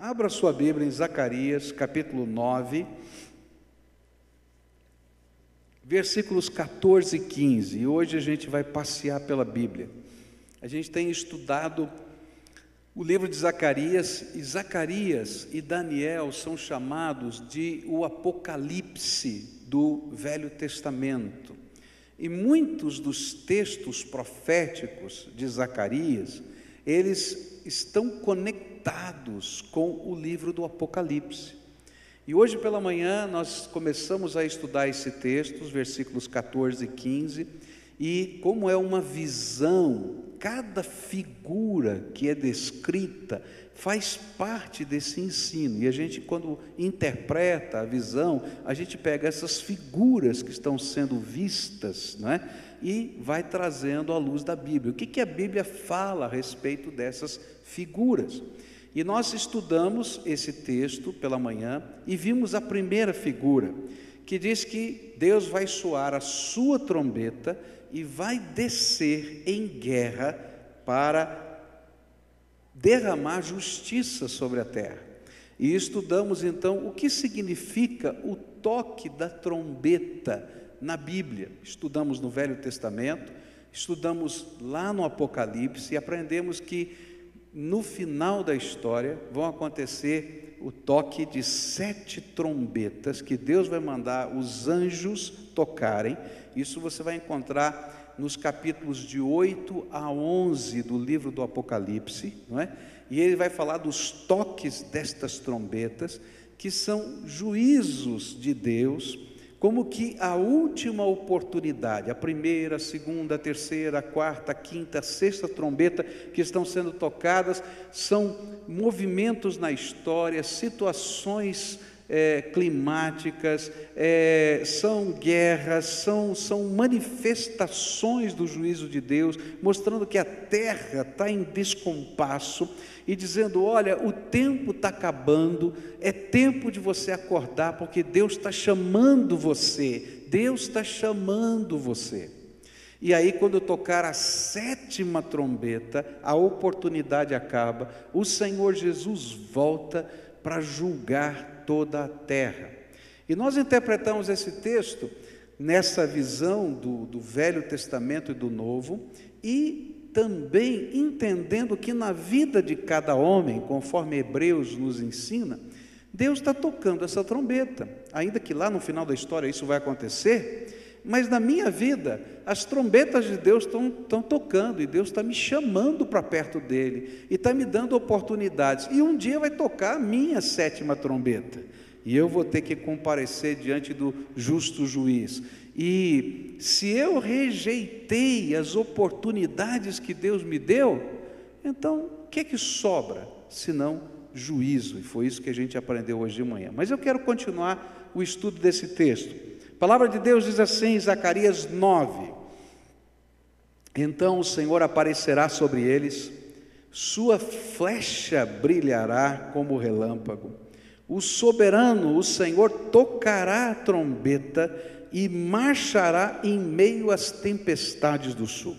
Abra sua Bíblia em Zacarias, capítulo 9, versículos 14 e 15. E hoje a gente vai passear pela Bíblia. A gente tem estudado o livro de Zacarias, e Zacarias e Daniel são chamados de o Apocalipse do Velho Testamento. E muitos dos textos proféticos de Zacarias, eles estão conectados com o livro do Apocalipse. E hoje pela manhã nós começamos a estudar esse texto, os versículos 14 e 15, e como é uma visão, cada figura que é descrita faz parte desse ensino. E a gente, quando interpreta a visão, a gente pega essas figuras que estão sendo vistas, não é? E vai trazendo à luz da Bíblia. O que a Bíblia fala a respeito dessas figuras? E nós estudamos esse texto pela manhã e vimos a primeira figura, que diz que Deus vai soar a sua trombeta e vai descer em guerra para derramar justiça sobre a terra. E estudamos então o que significa o toque da trombeta na Bíblia. Estudamos no Velho Testamento, estudamos lá no Apocalipse e aprendemos que no final da história vão acontecer o toque de 7 trombetas que Deus vai mandar os anjos tocarem. Isso você vai encontrar nos capítulos de 8 a 11 do livro do Apocalipse, não é? E ele vai falar dos toques destas trombetas, que são juízos de Deus, como que a última oportunidade, a primeira, a segunda, a terceira, a quarta, a quinta, a sexta trombeta que estão sendo tocadas, são movimentos na história, situações climáticas, são guerras, são manifestações do juízo de Deus, mostrando que a terra está em descompasso e dizendo: olha, o tempo está acabando, é tempo de você acordar, porque Deus está chamando você, Deus está chamando você. E aí, quando tocar a 7ª trombeta, a oportunidade acaba, o Senhor Jesus volta para julgar toda a terra. E nós interpretamos esse texto nessa visão do Velho Testamento e do Novo, e também entendendo que na vida de cada homem, conforme Hebreus nos ensina, Deus está tocando essa trombeta, ainda que lá no final da história isso vai acontecer, mas na minha vida, as trombetas de Deus estão tocando, e Deus está me chamando para perto dEle, e está me dando oportunidades, e um dia vai tocar a minha 7ª trombeta, e eu vou ter que comparecer diante do justo juiz. E se eu rejeitei as oportunidades que Deus me deu, então o que sobra, senão juízo? E foi isso que a gente aprendeu hoje de manhã. Mas eu quero continuar o estudo desse texto. A palavra de Deus diz assim em Zacarias 9: então o Senhor aparecerá sobre eles, sua flecha brilhará como relâmpago, o soberano, o Senhor, tocará a trombeta e marchará em meio às tempestades do sul.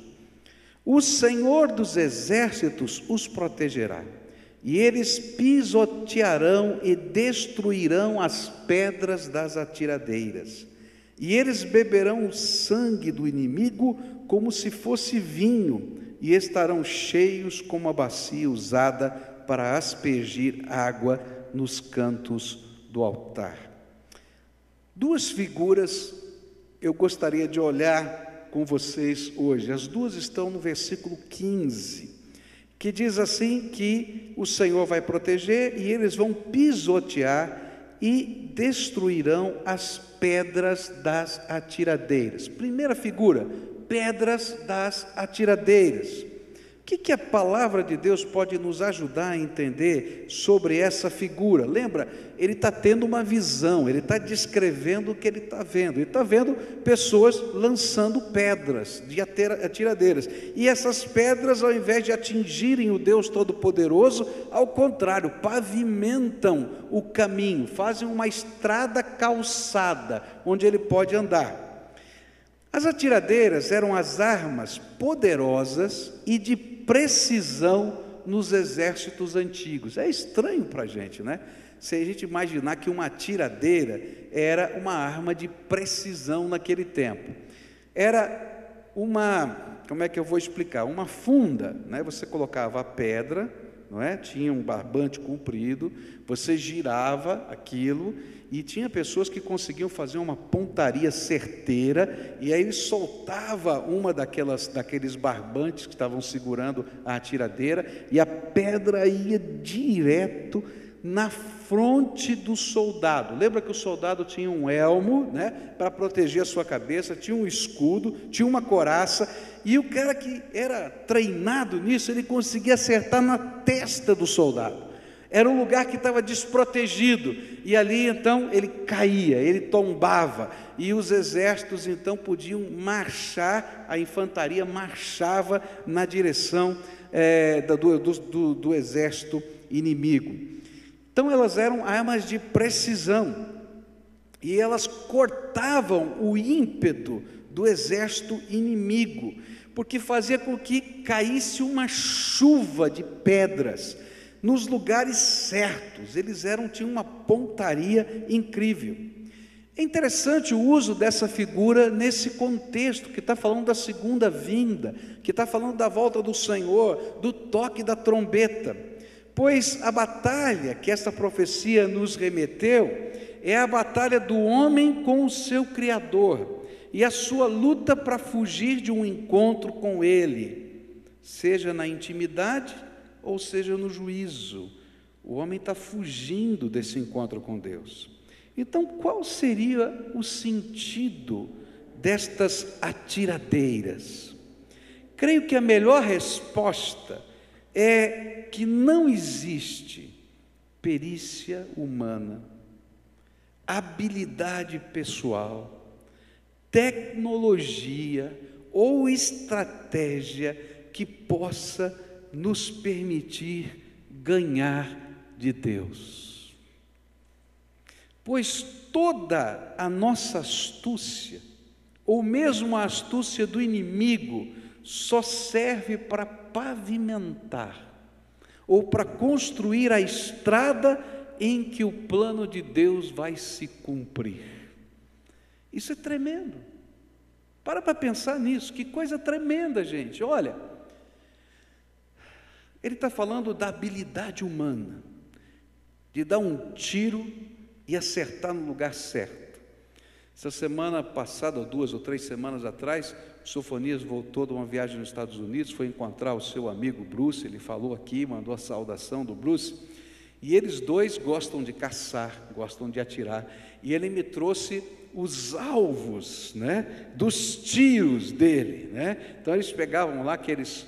O Senhor dos exércitos os protegerá, e eles pisotearão e destruirão as pedras das atiradeiras, e eles beberão o sangue do inimigo como se fosse vinho, e estarão cheios como a bacia usada para aspergir água nos cantos do altar. 2 figuras eu gostaria de olhar com vocês hoje. As duas estão no versículo 15, que diz assim que o Senhor vai proteger e eles vão pisotear e destruirão as pedras das atiradeiras. Primeira figura, pedras das atiradeiras. O que a palavra de Deus pode nos ajudar a entender sobre essa figura? Lembra, ele está tendo uma visão, ele está descrevendo o que ele está vendo. Ele está vendo pessoas lançando pedras de atiradeiras. E essas pedras, ao invés de atingirem o Deus Todo-Poderoso, ao contrário, pavimentam o caminho, fazem uma estrada calçada, onde ele pode andar. As atiradeiras eram as armas poderosas e de precisão nos exércitos antigos. É estranho para a gente, né? Se a gente imaginar que uma tiradeira era uma arma de precisão naquele tempo. Era uma, como é que eu vou explicar? Uma funda, né? Você colocava a pedra, não é? Tinha um barbante comprido, você girava aquilo e tinha pessoas que conseguiam fazer uma pontaria certeira, e aí ele soltava uma daqueles barbantes que estavam segurando a atiradeira, e a pedra ia direto na fronte do soldado. Lembra que o soldado tinha um elmo, né, para proteger a sua cabeça, tinha um escudo, tinha uma couraça, e o cara que era treinado nisso, ele conseguia acertar na testa do soldado. Era um lugar que estava desprotegido, e ali então ele caía, ele tombava, e os exércitos então podiam marchar, a infantaria marchava na direção do exército inimigo. Então elas eram armas de precisão, e elas cortavam o ímpeto do exército inimigo, porque fazia com que caísse uma chuva de pedras nos lugares certos. Eles tinham uma pontaria incrível. É interessante o uso dessa figura nesse contexto, que está falando da segunda vinda, que está falando da volta do Senhor, do toque da trombeta, pois a batalha que essa profecia nos remeteu é a batalha do homem com o seu Criador, e a sua luta para fugir de um encontro com Ele, seja na intimidade ou seja no juízo. O homem está fugindo desse encontro com Deus. Então, qual seria o sentido destas atiradeiras? Creio que a melhor resposta é que não existe perícia humana, habilidade pessoal, tecnologia ou estratégia que possa nos permitir ganhar de Deus. Pois toda a nossa astúcia, ou mesmo a astúcia do inimigo, só serve para pavimentar, ou para construir a estrada em que o plano de Deus vai se cumprir. Isso é tremendo. Para pensar nisso, que coisa tremenda, gente. Olha, ele está falando da habilidade humana, de dar um tiro e acertar no lugar certo. Essa semana passada, ou 2 ou 3 semanas atrás, o Sofonias voltou de uma viagem nos Estados Unidos, foi encontrar o seu amigo Bruce. Ele falou aqui, mandou a saudação do Bruce, e eles dois gostam de caçar, gostam de atirar, e ele me trouxe os alvos, né, dos tiros dele, né? Então eles pegavam lá aqueles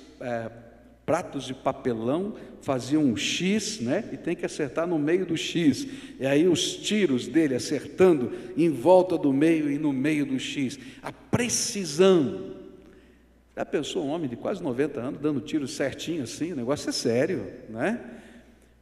pratos de papelão, faziam um X, né, e tem que acertar no meio do X, e aí os tiros dele acertando em volta do meio e no meio do X, a precisão. Já pensou um homem de quase 90 anos dando tiro certinho assim? O negócio é sério, né?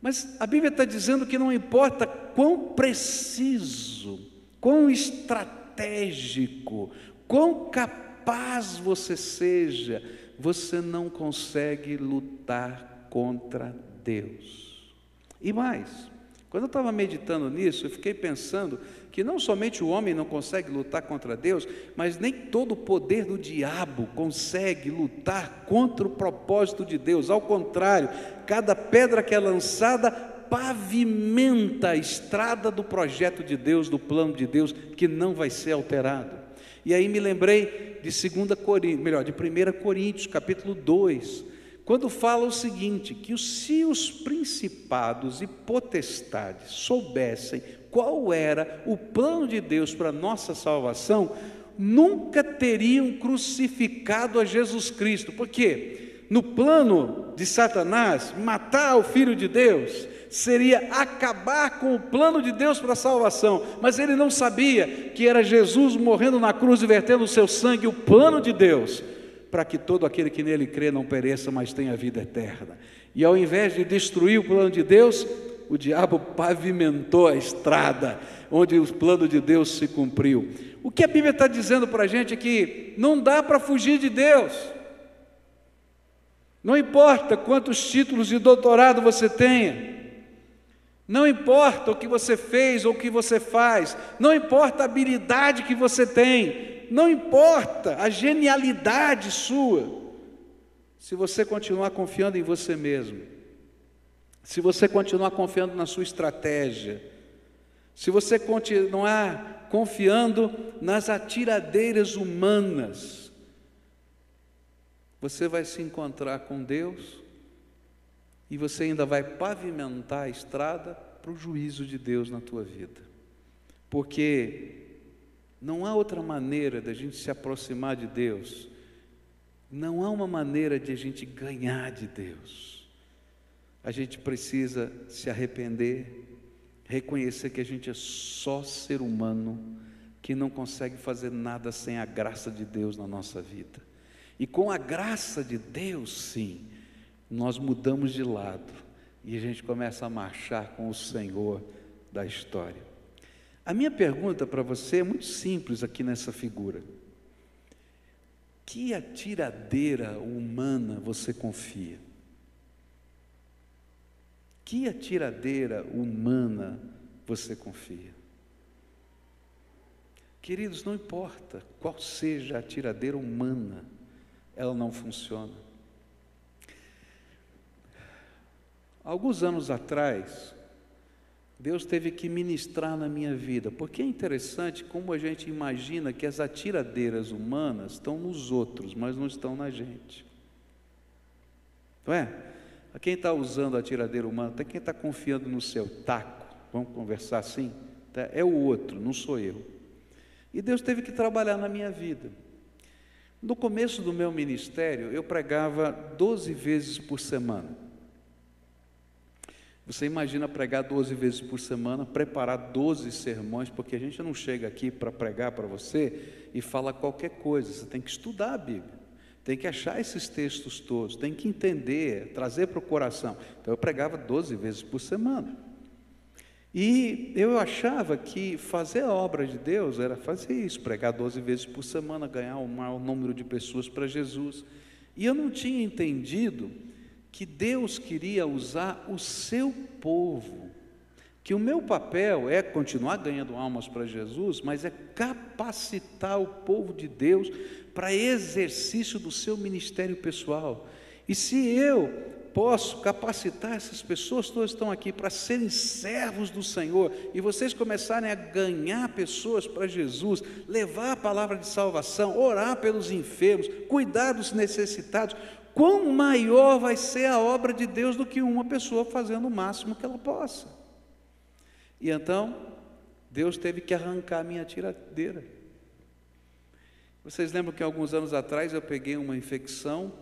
Mas a Bíblia está dizendo que não importa quão preciso, quão estratégico, quão capaz você seja, você não consegue lutar contra Deus. E mais, quando eu estava meditando nisso, eu fiquei pensando que não somente o homem não consegue lutar contra Deus, mas nem todo o poder do diabo consegue lutar contra o propósito de Deus. Ao contrário, cada pedra que é lançada pavimenta a estrada do projeto de Deus, do plano de Deus, que não vai ser alterado. E aí me lembrei de 1 Coríntios, capítulo 2, quando fala o seguinte, que se os principados e potestades soubessem qual era o plano de Deus para a nossa salvação, nunca teriam crucificado a Jesus Cristo. Por quê? No plano de Satanás, matar o Filho de Deus seria acabar com o plano de Deus para a salvação, mas ele não sabia que era Jesus morrendo na cruz e vertendo o seu sangue, o plano de Deus, para que todo aquele que nele crê não pereça, mas tenha vida eterna. E ao invés de destruir o plano de Deus, o diabo pavimentou a estrada onde o plano de Deus se cumpriu. O que a Bíblia está dizendo para a gente é que não dá para fugir de Deus. Não importa quantos títulos de doutorado você tenha, não importa o que você fez ou o que você faz, não importa a habilidade que você tem, não importa a genialidade sua, se você continuar confiando em você mesmo, se você continuar confiando na sua estratégia, se você continuar confiando nas atiradeiras humanas, você vai se encontrar com Deus e você ainda vai pavimentar a estrada para o juízo de Deus na tua vida. Porque não há outra maneira de a gente se aproximar de Deus, não há uma maneira de a gente ganhar de Deus. A gente precisa se arrepender, reconhecer que a gente é só ser humano, que não consegue fazer nada sem a graça de Deus na nossa vida. E com a graça de Deus, sim, nós mudamos de lado e a gente começa a marchar com o Senhor da história. A minha pergunta para você é muito simples aqui nessa figura. Que atiradeira humana você confia? Que atiradeira humana você confia? Queridos, não importa qual seja a atiradeira humana, ela não funciona. Alguns anos atrás, Deus teve que ministrar na minha vida, porque é interessante como a gente imagina que as atiradeiras humanas estão nos outros, mas não estão na gente. Não é? A quem está usando a atiradeira humana, até quem está confiando no seu taco, vamos conversar assim, tá? É o outro, não sou eu. E Deus teve que trabalhar na minha vida. No começo do meu ministério, eu pregava 12 vezes por semana. Você imagina pregar 12 vezes por semana, preparar 12 sermões, porque a gente não chega aqui para pregar para você e fala qualquer coisa, você tem que estudar a Bíblia, tem que achar esses textos todos, tem que entender, trazer para o coração. Então eu pregava 12 vezes por semana. E eu achava que fazer a obra de Deus era fazer isso, pregar 12 vezes por semana, ganhar o maior número de pessoas para Jesus. E eu não tinha entendido que Deus queria usar o seu povo, que o meu papel é continuar ganhando almas para Jesus, mas é capacitar o povo de Deus para exercício do seu ministério pessoal. E se eu posso capacitar essas pessoas, todas estão aqui para serem servos do Senhor, e vocês começarem a ganhar pessoas para Jesus, levar a palavra de salvação, orar pelos enfermos, cuidar dos necessitados, quão maior vai ser a obra de Deus do que uma pessoa fazendo o máximo que ela possa. E então, Deus teve que arrancar a minha tiradeira. Vocês lembram que alguns anos atrás eu peguei uma infecção,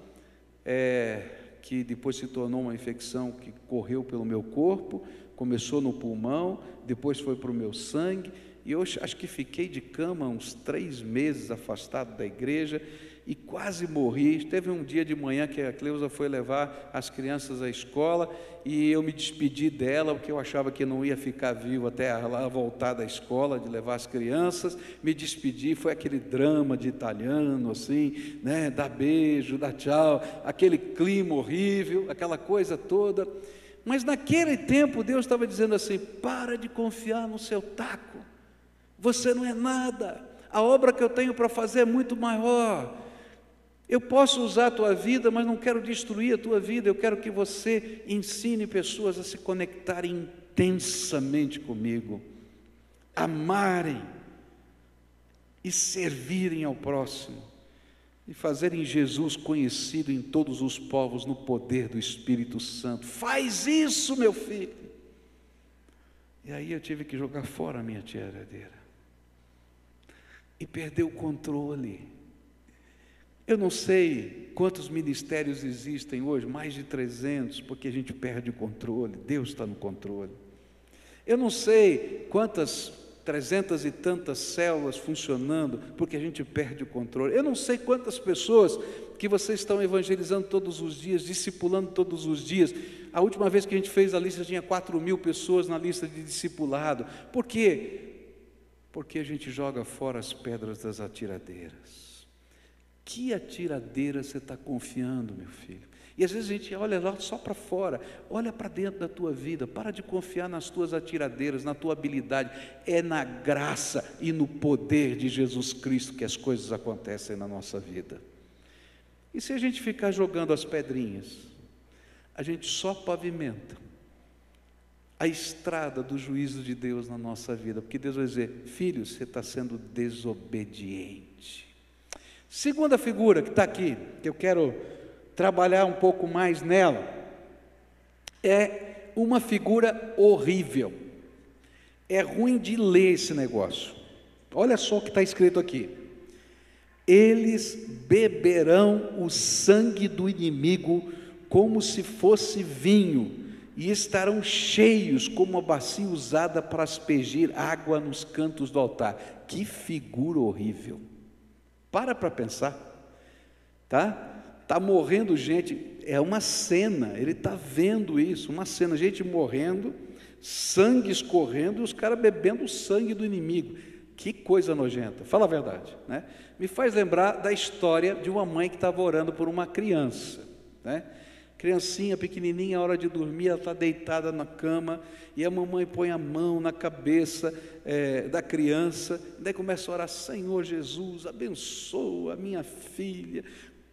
que depois se tornou uma infecção que correu pelo meu corpo, começou no pulmão, depois foi para o meu sangue, e eu acho que fiquei de cama uns 3 meses afastado da igreja, e quase morri. Teve um dia de manhã que a Cleusa foi levar as crianças à escola, e eu me despedi dela, porque eu achava que não ia ficar vivo até ela voltar da escola, de levar as crianças. Me despedi, foi aquele drama de italiano, assim, né? Dá beijo, dá tchau, aquele clima horrível, aquela coisa toda. Mas naquele tempo Deus estava dizendo assim: para de confiar no seu taco, você não é nada, a obra que eu tenho para fazer é muito maior. Eu posso usar a tua vida, mas não quero destruir a tua vida. Eu quero que você ensine pessoas a se conectarem intensamente comigo, amarem e servirem ao próximo, e fazerem Jesus conhecido em todos os povos no poder do Espírito Santo. Faz isso, meu filho. E aí eu tive que jogar fora a minha tiradeira e perder o controle. Eu não sei quantos ministérios existem hoje, mais de 300, porque a gente perde o controle. Deus está no controle. Eu não sei quantas 300 e tantas células funcionando, porque a gente perde o controle. Eu não sei quantas pessoas que vocês estão evangelizando todos os dias, discipulando todos os dias. A última vez que a gente fez a lista tinha 4.000 pessoas na lista de discipulado. Por quê? Porque a gente joga fora as pedras das atiradeiras. Que atiradeira você está confiando, meu filho? E às vezes a gente olha lá só para fora, olha para dentro da tua vida, para de confiar nas tuas atiradeiras, na tua habilidade. É na graça e no poder de Jesus Cristo que as coisas acontecem na nossa vida. E se a gente ficar jogando as pedrinhas, a gente só pavimenta a estrada do juízo de Deus na nossa vida, porque Deus vai dizer: filho, você está sendo desobediente. Segunda figura que está aqui, que eu quero trabalhar um pouco mais nela, é uma figura horrível. É ruim de ler esse negócio. Olha só o que está escrito aqui: eles beberão o sangue do inimigo como se fosse vinho, e estarão cheios como uma bacia usada para aspergir água nos cantos do altar. Que figura horrível. Para pensar, tá morrendo gente, é uma cena, ele está vendo isso, uma cena, gente morrendo, sangue escorrendo, e os caras bebendo o sangue do inimigo. Que coisa nojenta, fala a verdade, né? Me faz lembrar da história de uma mãe que estava orando por uma criança, né? Criancinha pequenininha, a hora de dormir, ela está deitada na cama, e a mamãe põe a mão na cabeça da criança, daí começa a orar: Senhor Jesus, abençoa a minha filha,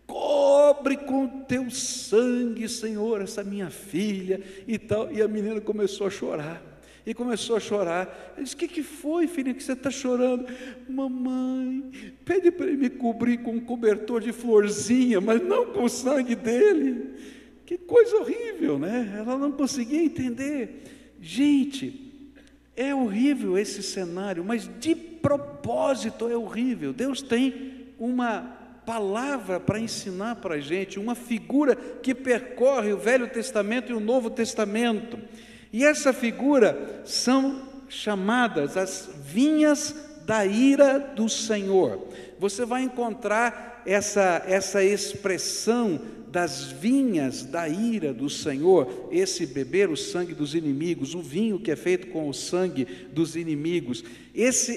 cobre com teu sangue, Senhor, essa minha filha, e tal. E a menina começou a chorar, e começou a chorar. Ele disse: o que foi, filha, que você está chorando? Mamãe, pede para ele me cobrir com um cobertor de florzinha, mas não com o sangue dele. Que coisa horrível, né? Ela não conseguia entender. Gente, é horrível esse cenário, mas de propósito é horrível. Deus tem uma palavra para ensinar para a gente, uma figura que percorre o Velho Testamento e o Novo Testamento. E essa figura são chamadas as vinhas da ira do Senhor. Você vai encontrar essa expressão das vinhas da ira do Senhor, esse beber o sangue dos inimigos, o vinho que é feito com o sangue dos inimigos.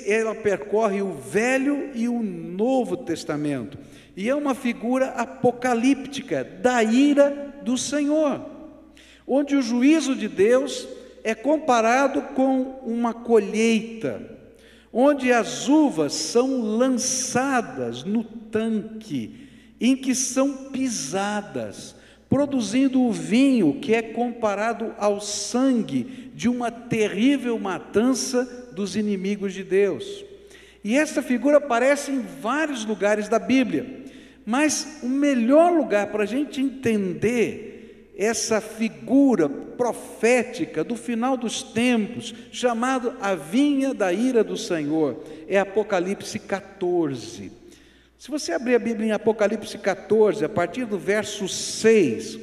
Ela percorre o Velho e o Novo Testamento, e é uma figura apocalíptica da ira do Senhor, onde o juízo de Deus é comparado com uma colheita, onde as uvas são lançadas no tanque, em que são pisadas, produzindo o vinho que é comparado ao sangue de uma terrível matança dos inimigos de Deus. E essa figura aparece em vários lugares da Bíblia, mas o melhor lugar para a gente entender essa figura profética do final dos tempos, chamado a vinha da ira do Senhor, é Apocalipse 14. Se você abrir a Bíblia em Apocalipse 14, a partir do verso 6,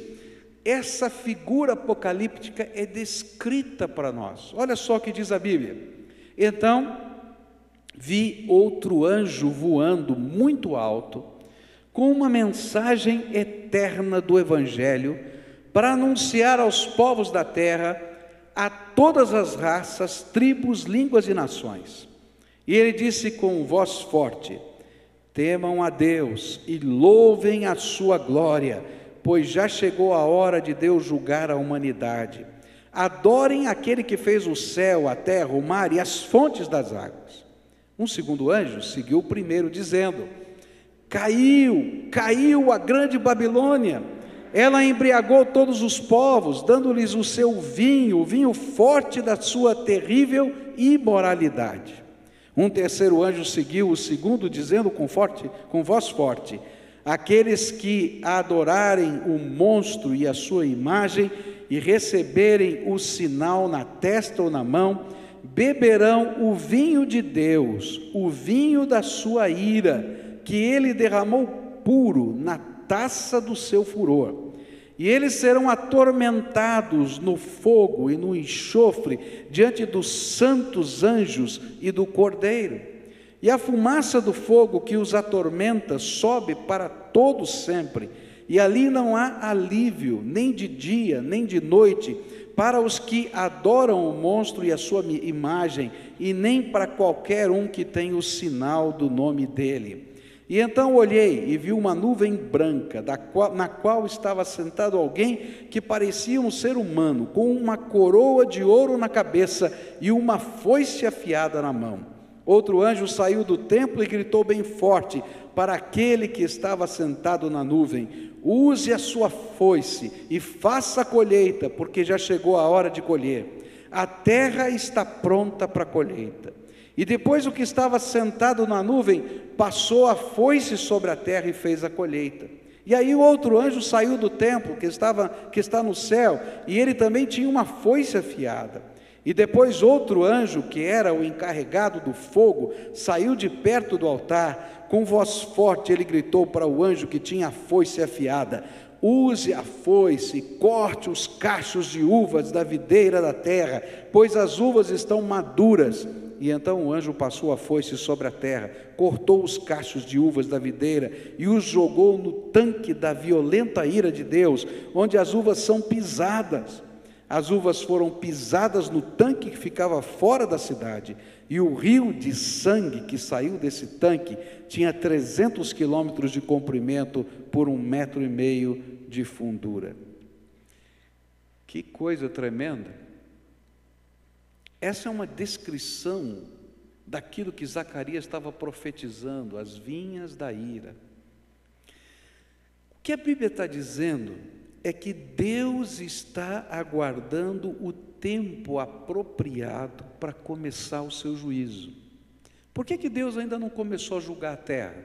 essa figura apocalíptica é descrita para nós. Olha só o que diz a Bíblia: então vi outro anjo voando muito alto, com uma mensagem eterna do Evangelho, para anunciar aos povos da terra, a todas as raças, tribos, línguas e nações. E ele disse com voz forte: temam a Deus e louvem a sua glória, pois já chegou a hora de Deus julgar a humanidade. Adorem aquele que fez o céu, a terra, o mar e as fontes das águas. Um segundo anjo seguiu o primeiro, dizendo: caiu a grande Babilônia, ela embriagou todos os povos, dando-lhes o seu vinho, o vinho forte da sua terrível imoralidade. Um terceiro anjo seguiu o segundo, dizendo com voz forte: aqueles que adorarem o monstro e a sua imagem e receberem o sinal na testa ou na mão, beberão o vinho de Deus, o vinho da sua ira, que ele derramou puro na taça do seu furor. E eles serão atormentados no fogo e no enxofre diante dos santos anjos e do Cordeiro. E a fumaça do fogo que os atormenta sobe para todo sempre, e ali não há alívio, nem de dia, nem de noite, para os que adoram o monstro e a sua imagem, e nem para qualquer um que tem o sinal do nome dele. E então olhei e vi uma nuvem branca, na qual estava sentado alguém que parecia um ser humano, com uma coroa de ouro na cabeça e uma foice afiada na mão. Outro anjo saiu do templo e gritou bem forte para aquele que estava sentado na nuvem: use a sua foice e faça a colheita, porque já chegou a hora de colher. A terra está pronta para a colheita. E depois o que estava sentado na nuvem passou a foice sobre a terra e fez a colheita. E aí o outro anjo saiu do templo que está no céu, e ele também tinha uma foice afiada. E depois outro anjo, que era o encarregado do fogo, saiu de perto do altar. Com voz forte ele gritou para o anjo que tinha a foice afiada: use a foice, corte os cachos de uvas da videira da terra, pois as uvas estão maduras. E então o anjo passou a foice sobre a terra, cortou os cachos de uvas da videira e os jogou no tanque da violenta ira de Deus, onde as uvas são pisadas. As uvas foram pisadas no tanque que ficava fora da cidade, e o rio de sangue que saiu desse tanque tinha 300 quilômetros de comprimento por 1,5 metro de fundura. Que coisa tremenda! Essa é uma descrição daquilo que Zacarias estava profetizando, as vinhas da ira. O que a Bíblia está dizendo é que Deus está aguardando o tempo apropriado para começar o seu juízo. Por que Deus ainda não começou a julgar a terra?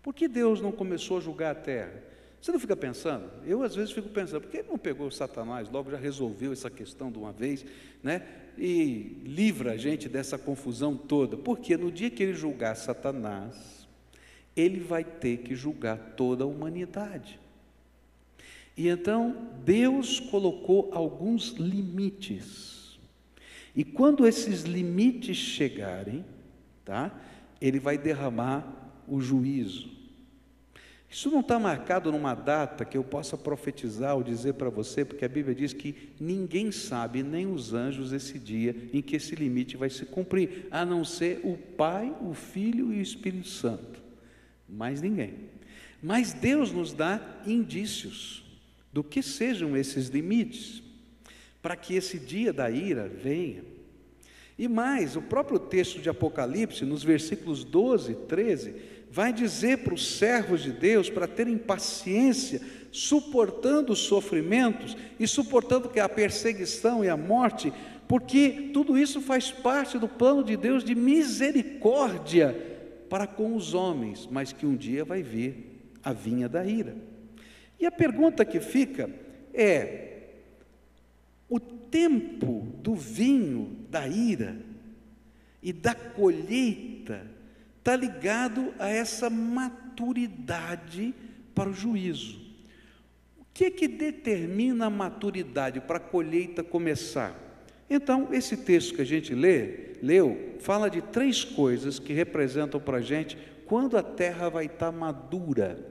Por que Deus não começou a julgar a terra? Você não fica pensando? Eu às vezes fico pensando, por que ele não pegou Satanás, logo já resolveu essa questão de uma vez, né? E livra a gente dessa confusão toda? Porque no dia que ele julgar Satanás, ele vai ter que julgar toda a humanidade. E então Deus colocou alguns limites, e quando esses limites chegarem, tá? Ele vai derramar o juízo. Isso não está marcado numa data que eu possa profetizar ou dizer para você, porque a Bíblia diz que ninguém sabe, nem os anjos, esse dia em que esse limite vai se cumprir, a não ser o Pai, o Filho e o Espírito Santo, mais ninguém. Mas Deus nos dá indícios do que sejam esses limites, para que esse dia da ira venha. E mais, o próprio texto de Apocalipse, nos versículos 12 e 13, vai dizer para os servos de Deus para terem paciência, suportando os sofrimentos e suportando a perseguição e a morte, porque tudo isso faz parte do plano de Deus de misericórdia para com os homens, mas que um dia vai vir a vinha da ira. E a pergunta que fica é: o tempo do vinho da ira e da colheita está ligado a essa maturidade para o juízo. O que determina a maturidade para a colheita começar? Então, esse texto que a gente leu, fala de 3 coisas que representam para a gente quando a terra vai estar madura.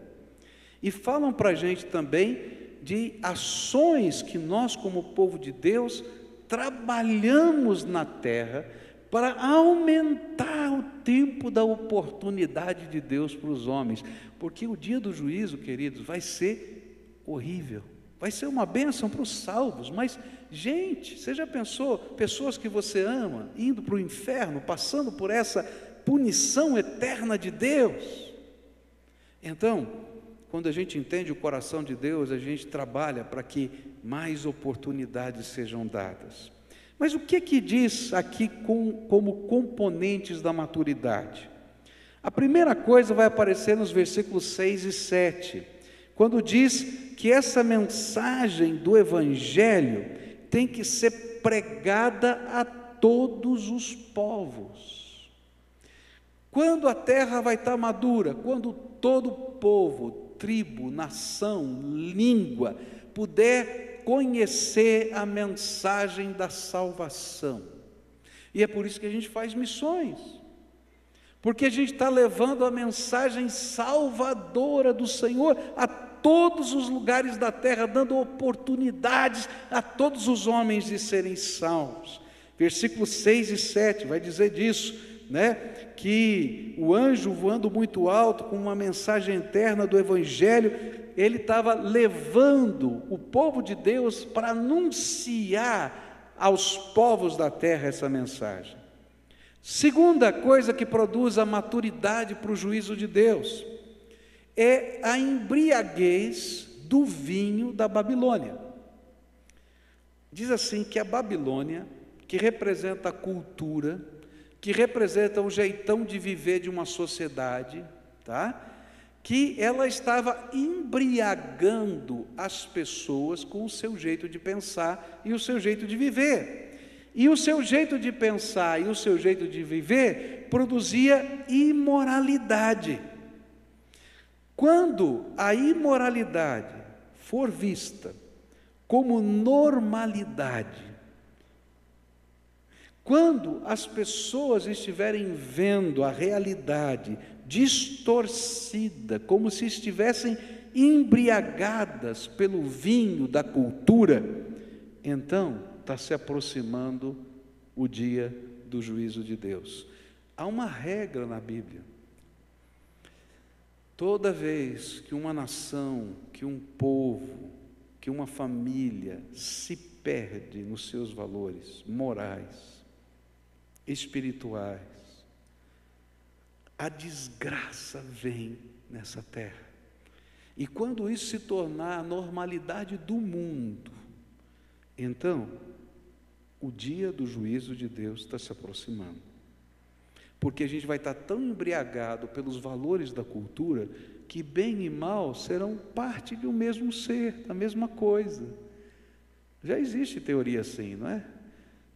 E falam para a gente também de ações que nós, como povo de Deus, trabalhamos na terra para aumentar o tempo da oportunidade de Deus para os homens, porque o dia do juízo, queridos, vai ser horrível, vai ser uma bênção para os salvos, mas, gente, você já pensou, pessoas que você ama, indo para o inferno, passando por essa punição eterna de Deus? Então, quando a gente entende o coração de Deus, a gente trabalha para que mais oportunidades sejam dadas. Mas o que diz aqui como componentes da maturidade? A primeira coisa vai aparecer nos versículos 6 e 7, quando diz que essa mensagem do Evangelho tem que ser pregada a todos os povos. Quando a terra vai estar madura? Quando todo povo, tribo, nação, língua puder conhecer a mensagem da salvação. E é por isso que a gente faz missões, porque a gente está levando a mensagem salvadora do Senhor a todos os lugares da terra, dando oportunidades a todos os homens de serem salvos. Versículos 6 e 7 vai dizer disso: né, que o anjo voando muito alto com uma mensagem eterna do Evangelho, ele estava levando o povo de Deus para anunciar aos povos da terra essa mensagem. Segunda coisa que produz a maturidade para o juízo de Deus é a embriaguez do vinho da Babilônia. Diz assim que a Babilônia, que representa a cultura, que representa o jeitão de viver de uma sociedade, tá? Que ela estava embriagando as pessoas com o seu jeito de pensar e o seu jeito de viver. E o seu jeito de pensar e o seu jeito de viver produzia imoralidade. Quando a imoralidade for vista como normalidade, quando as pessoas estiverem vendo a realidade distorcida, como se estivessem embriagadas pelo vinho da cultura, então está se aproximando o dia do juízo de Deus. Há uma regra na Bíblia: toda vez que uma nação, que um povo, que uma família se perde nos seus valores morais, espirituais, a desgraça vem nessa terra. E quando isso se tornar a normalidade do mundo, então o dia do juízo de Deus está se aproximando. Porque a gente vai estar tão embriagado pelos valores da cultura que bem e mal serão parte de um mesmo ser, da mesma coisa. Já existe teoria assim, não é?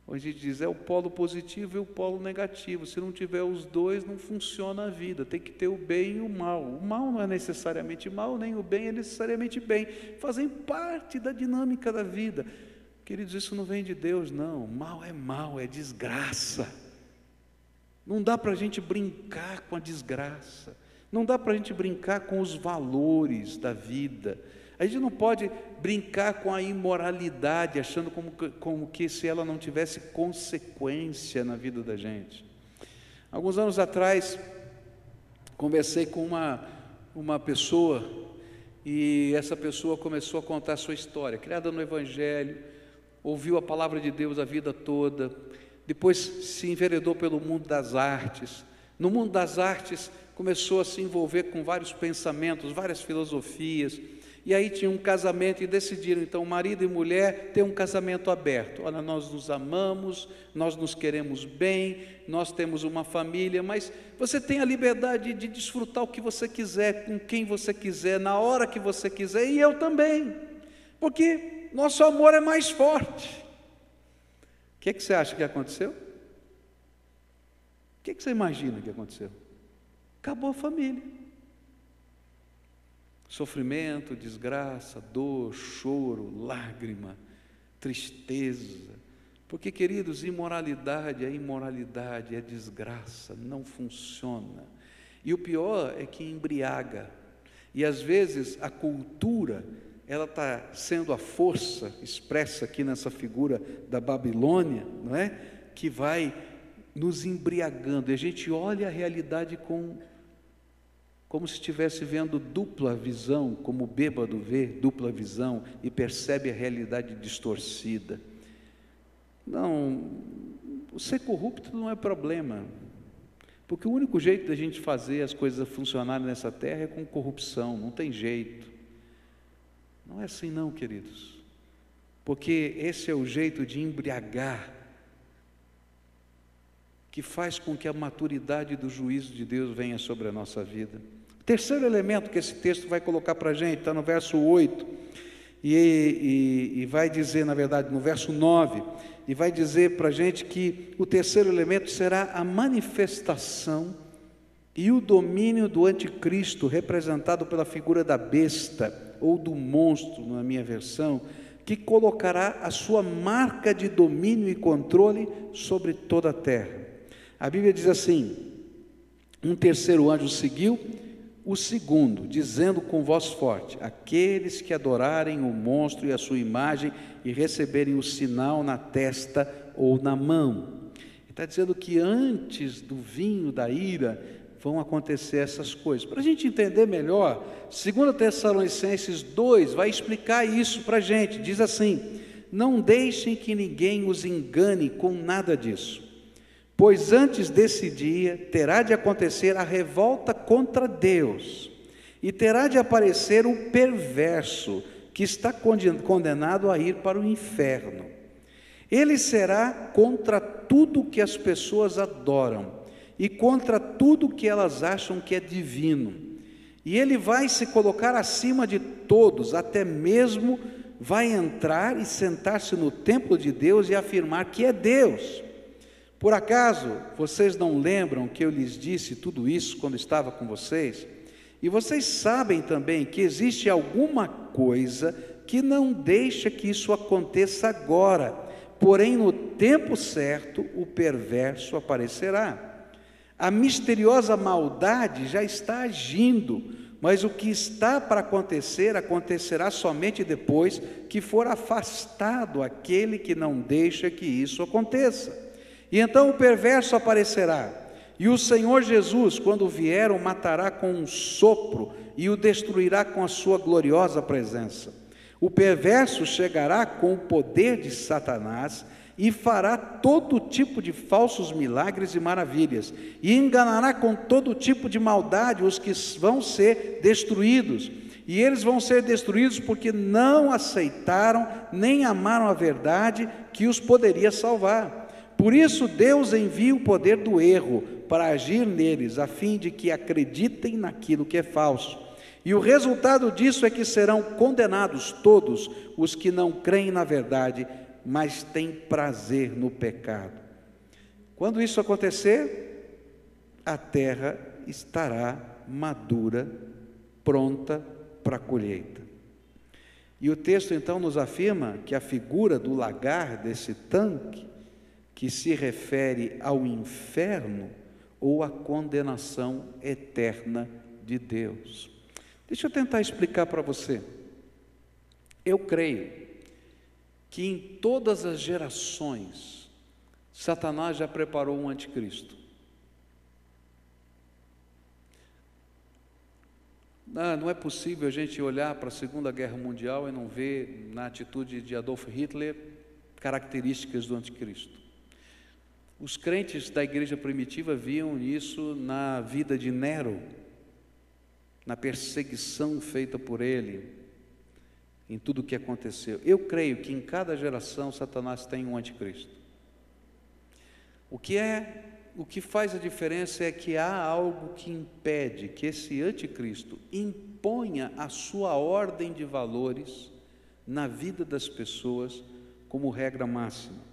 Onde a gente diz, é o polo positivo e o polo negativo. Se não tiver os dois, não funciona a vida. Tem que ter o bem e o mal. O mal não é necessariamente mal, nem o bem é necessariamente bem. Fazem parte da dinâmica da vida. Queridos, isso não vem de Deus, não. Mal, é desgraça. Não dá para a gente brincar com a desgraça. Não dá para a gente brincar com os valores da vida. A gente não pode brincar com a imoralidade, achando como que se ela não tivesse consequência na vida da gente. Alguns anos atrás, conversei com uma pessoa, e essa pessoa começou a contar a sua história, criada no Evangelho, ouviu a palavra de Deus a vida toda, depois se enveredou pelo mundo das artes. No mundo das artes, começou a se envolver com vários pensamentos, várias filosofias. E aí tinha um casamento e decidiram, então, marido e mulher, ter um casamento aberto. Olha, nós nos amamos, nós nos queremos bem, nós temos uma família, mas você tem a liberdade de desfrutar o que você quiser, com quem você quiser, na hora que você quiser, e eu também, porque nosso amor é mais forte. O que você acha que aconteceu? O que você imagina que aconteceu? Acabou a família. Sofrimento, desgraça, dor, choro, lágrima, tristeza. Porque, queridos, imoralidade é desgraça, não funciona. E o pior é que embriaga. E às vezes a cultura, ela está sendo a força expressa aqui nessa figura da Babilônia, não é? Que vai nos embriagando. E a gente olha a realidade como se estivesse vendo dupla visão, como o bêbado vê dupla visão e percebe a realidade distorcida. Não, ser corrupto não é problema, porque o único jeito da gente fazer as coisas funcionarem nessa terra é com corrupção, não tem jeito. Não é assim não, queridos, porque esse é o jeito de embriagar, que faz com que a maturidade do juízo de Deus venha sobre a nossa vida. Terceiro elemento que esse texto vai colocar para a gente, está no verso 8, e vai dizer, na verdade, no verso 9, e vai dizer para a gente que o terceiro elemento será a manifestação e o domínio do anticristo, representado pela figura da besta, ou do monstro, na minha versão, que colocará a sua marca de domínio e controle sobre toda a terra. A Bíblia diz assim: um terceiro anjo seguiu o segundo, dizendo com voz forte: aqueles que adorarem o monstro e a sua imagem e receberem o sinal na testa ou na mão. Está dizendo que antes do vinho da ira vão acontecer essas coisas. Para a gente entender melhor, 2 Tessalonicenses 2 vai explicar isso para a gente. Diz assim: não deixem que ninguém os engane com nada disso, pois antes desse dia terá de acontecer a revolta contra Deus, e terá de aparecer o perverso, que está condenado a ir para o inferno. Ele será contra tudo que as pessoas adoram e contra tudo que elas acham que é divino. E ele vai se colocar acima de todos, até mesmo vai entrar e sentar-se no templo de Deus e afirmar que é Deus. Por acaso, vocês não lembram que eu lhes disse tudo isso quando estava com vocês? E vocês sabem também que existe alguma coisa que não deixa que isso aconteça agora, porém no tempo certo o perverso aparecerá. A misteriosa maldade já está agindo, mas o que está para acontecer, acontecerá somente depois que for afastado aquele que não deixa que isso aconteça. E então o perverso aparecerá, e o Senhor Jesus, quando vier, o matará com um sopro e o destruirá com a sua gloriosa presença. O perverso chegará com o poder de Satanás e fará todo tipo de falsos milagres e maravilhas, e enganará com todo tipo de maldade os que vão ser destruídos. E eles vão ser destruídos porque não aceitaram nem amaram a verdade que os poderia salvar. Por isso Deus envia o poder do erro para agir neles, a fim de que acreditem naquilo que é falso. E o resultado disso é que serão condenados todos os que não creem na verdade, mas têm prazer no pecado. Quando isso acontecer, a terra estará madura, pronta para a colheita. E o texto então nos afirma que a figura do lagar desse tanque, que se refere ao inferno ou à condenação eterna de Deus. Deixa eu tentar explicar para você. Eu creio que em todas as gerações, Satanás já preparou um anticristo. Não é possível a gente olhar para a Segunda Guerra Mundial e não ver na atitude de Adolf Hitler características do anticristo. Os crentes da igreja primitiva viam isso na vida de Nero, na perseguição feita por ele, em tudo o que aconteceu. Eu creio que em cada geração Satanás tem um anticristo. O que faz a diferença é que há algo que impede que esse anticristo imponha a sua ordem de valores na vida das pessoas como regra máxima.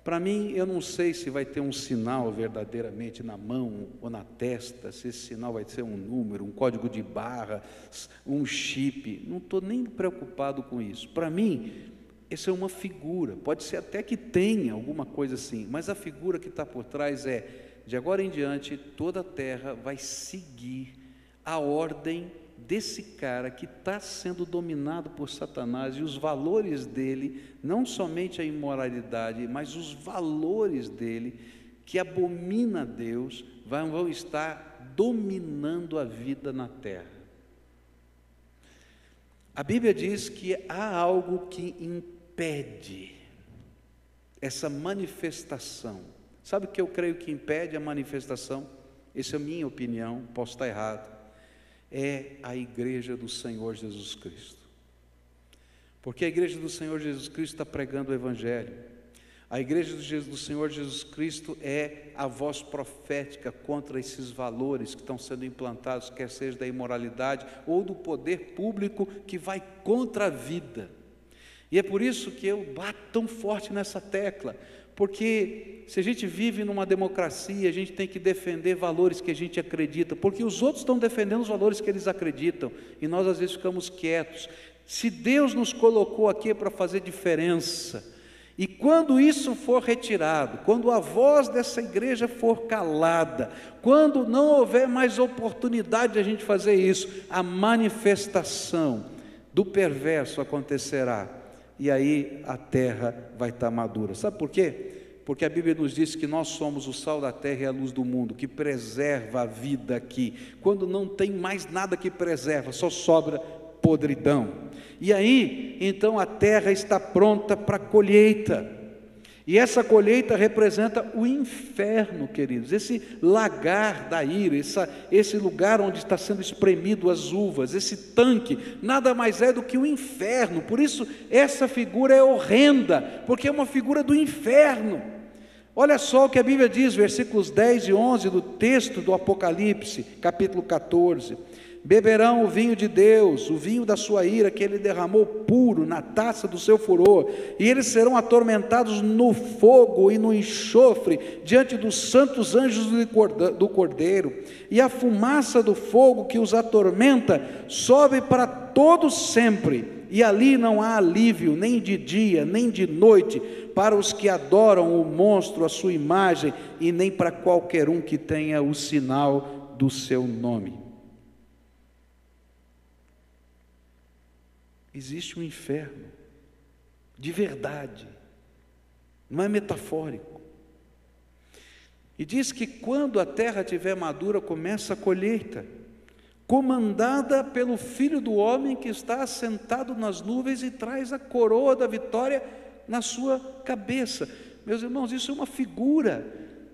Para mim, eu não sei se vai ter um sinal verdadeiramente na mão ou na testa, se esse sinal vai ser um número, um código de barra, um chip. Não estou nem preocupado com isso. Para mim, essa é uma figura. Pode ser até que tenha alguma coisa assim, mas a figura que está por trás é, de agora em diante, toda a terra vai seguir a ordem desse cara que está sendo dominado por Satanás, e os valores dele, não somente a imoralidade, mas os valores dele, que abomina a Deus, vão estar dominando a vida na terra. A Bíblia diz que há algo que impede essa manifestação. Sabe o que eu creio que impede a manifestação? Essa é a minha opinião, posso estar errado. É a igreja do Senhor Jesus Cristo. Porque a igreja do Senhor Jesus Cristo está pregando o Evangelho. A igreja do Senhor Jesus Cristo é a voz profética contra esses valores que estão sendo implantados, quer seja da imoralidade ou do poder público que vai contra a vida. E é por isso que eu bato tão forte nessa tecla, porque se a gente vive numa democracia, a gente tem que defender valores que a gente acredita, porque os outros estão defendendo os valores que eles acreditam, e nós às vezes ficamos quietos. Se Deus nos colocou aqui para fazer diferença, e quando isso for retirado, quando a voz dessa igreja for calada, quando não houver mais oportunidade de a gente fazer isso, a manifestação do perverso acontecerá, e aí a terra vai estar madura. Sabe por quê? Porque a Bíblia nos diz que nós somos o sal da terra e a luz do mundo, que preserva a vida aqui. Quando não tem mais nada que preserva, só sobra podridão. E aí, então a terra está pronta para a colheita. E essa colheita representa o inferno, queridos, esse lagar da ira, esse lugar onde está sendo espremido as uvas, esse tanque, nada mais é do que o inferno. Por isso, essa figura é horrenda, porque é uma figura do inferno. Olha só o que a Bíblia diz, versículos 10 e 11 do texto do Apocalipse, capítulo 14. Beberão o vinho de Deus, o vinho da sua ira, que ele derramou puro na taça do seu furor, e eles serão atormentados no fogo e no enxofre, diante dos santos anjos do Cordeiro, e a fumaça do fogo que os atormenta sobe para todo sempre, e ali não há alívio, nem de dia, nem de noite, para os que adoram o monstro, a sua imagem, e nem para qualquer um que tenha o sinal do seu nome. Existe um inferno, de verdade, não é metafórico. E diz que quando a terra estiver madura, começa a colheita, comandada pelo Filho do Homem que está assentado nas nuvens e traz a coroa da vitória na sua cabeça. Meus irmãos, isso é uma figura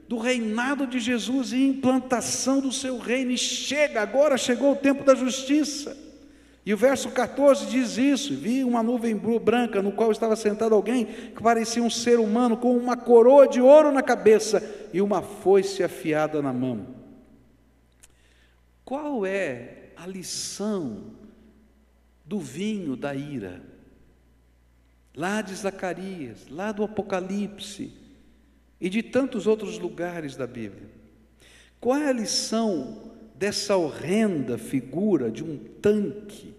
do reinado de Jesus e implantação do seu reino, e agora chegou o tempo da justiça. E o verso 14 diz isso: vi uma nuvem branca no qual estava sentado alguém que parecia um ser humano, com uma coroa de ouro na cabeça e uma foice afiada na mão. Qual é a lição do vinho da ira? Lá de Zacarias, lá do Apocalipse e de tantos outros lugares da Bíblia. Qual é a lição dessa horrenda figura de um tanque,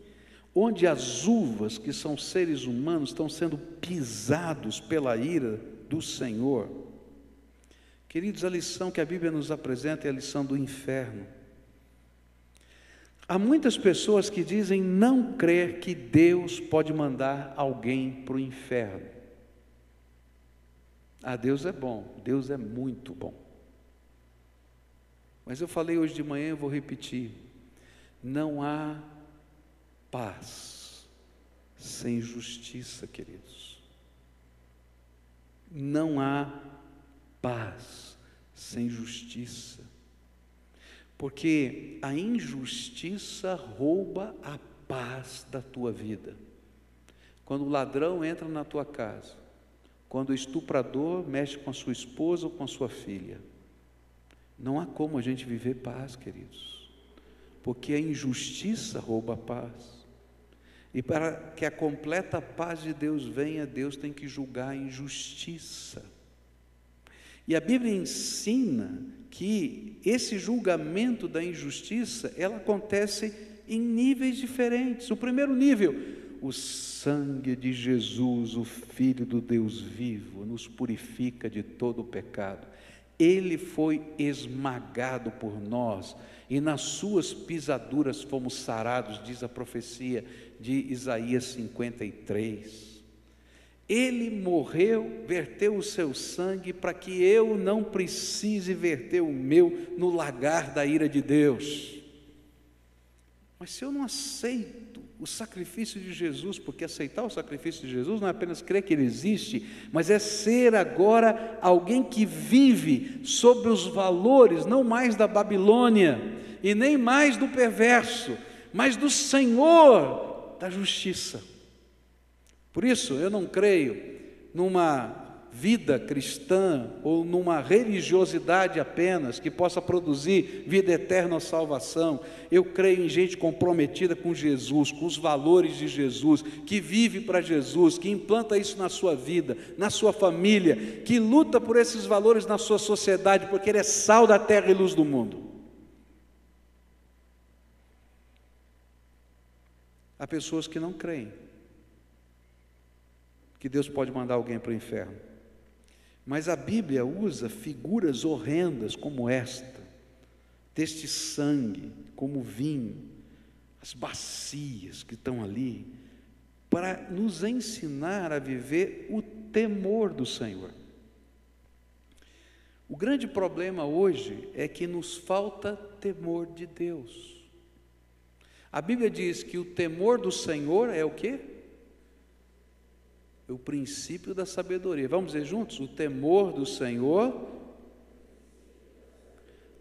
onde as uvas, que são seres humanos, estão sendo pisados pela ira do Senhor? Queridos, a lição que a Bíblia nos apresenta é a lição do inferno. Há muitas pessoas que dizem não crer que Deus pode mandar alguém para o inferno. Deus é bom, Deus é muito bom. Mas eu falei hoje de manhã, eu vou repetir: não há paz sem justiça, queridos. Não há paz sem justiça, porque a injustiça rouba a paz da tua vida. Quando o ladrão entra na tua casa, quando o estuprador mexe com a sua esposa ou com a sua filha, não há como a gente viver paz, queridos, porque a injustiça rouba a paz. E para que a completa paz de Deus venha, Deus tem que julgar a injustiça. E a Bíblia ensina que esse julgamento da injustiça, ela acontece em níveis diferentes. O primeiro nível: o sangue de Jesus, o Filho do Deus vivo, nos purifica de todo o pecado. Ele foi esmagado por nós, e nas suas pisaduras fomos sarados, diz a profecia de Isaías 53. Ele morreu, verteu o seu sangue, para que eu não precise verter o meu no lagar da ira de Deus. Mas se eu não aceito o sacrifício de Jesus, porque aceitar o sacrifício de Jesus não é apenas crer que Ele existe, mas é ser agora alguém que vive sobre os valores, não mais da Babilônia, e nem mais do perverso, mas do Senhor da justiça. Por isso, eu não creio numa vida cristã ou numa religiosidade apenas que possa produzir vida eterna ou salvação. Eu creio em gente comprometida com Jesus, com os valores de Jesus, que vive para Jesus, que implanta isso na sua vida, na sua família, que luta por esses valores na sua sociedade, porque Ele é sal da terra e luz do mundo. Há pessoas que não creem que Deus pode mandar alguém para o inferno. Mas a Bíblia usa figuras horrendas como esta, deste sangue, como vinho, as bacias que estão ali, para nos ensinar a viver o temor do Senhor. O grande problema hoje é que nos falta temor de Deus. A Bíblia diz que o temor do Senhor é o quê? É o princípio da sabedoria. Vamos dizer juntos? O temor do Senhor.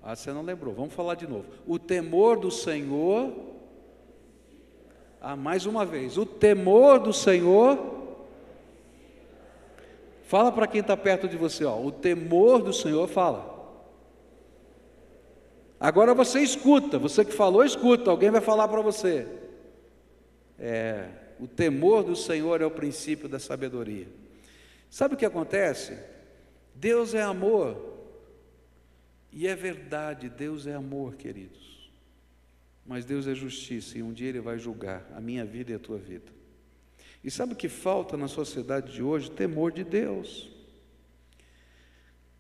Ah, você não lembrou, vamos falar de novo. O temor do Senhor. Ah, mais uma vez. O temor do Senhor. Fala para quem está perto de você, ó. O temor do Senhor, fala. Agora você escuta, você que falou, escuta, alguém vai falar para você. O temor do Senhor é o princípio da sabedoria. Sabe o que acontece? Deus é amor, e é verdade, Deus é amor, queridos. Mas Deus é justiça, e um dia Ele vai julgar a minha vida e a tua vida. E sabe o que falta na sociedade de hoje? Temor de Deus.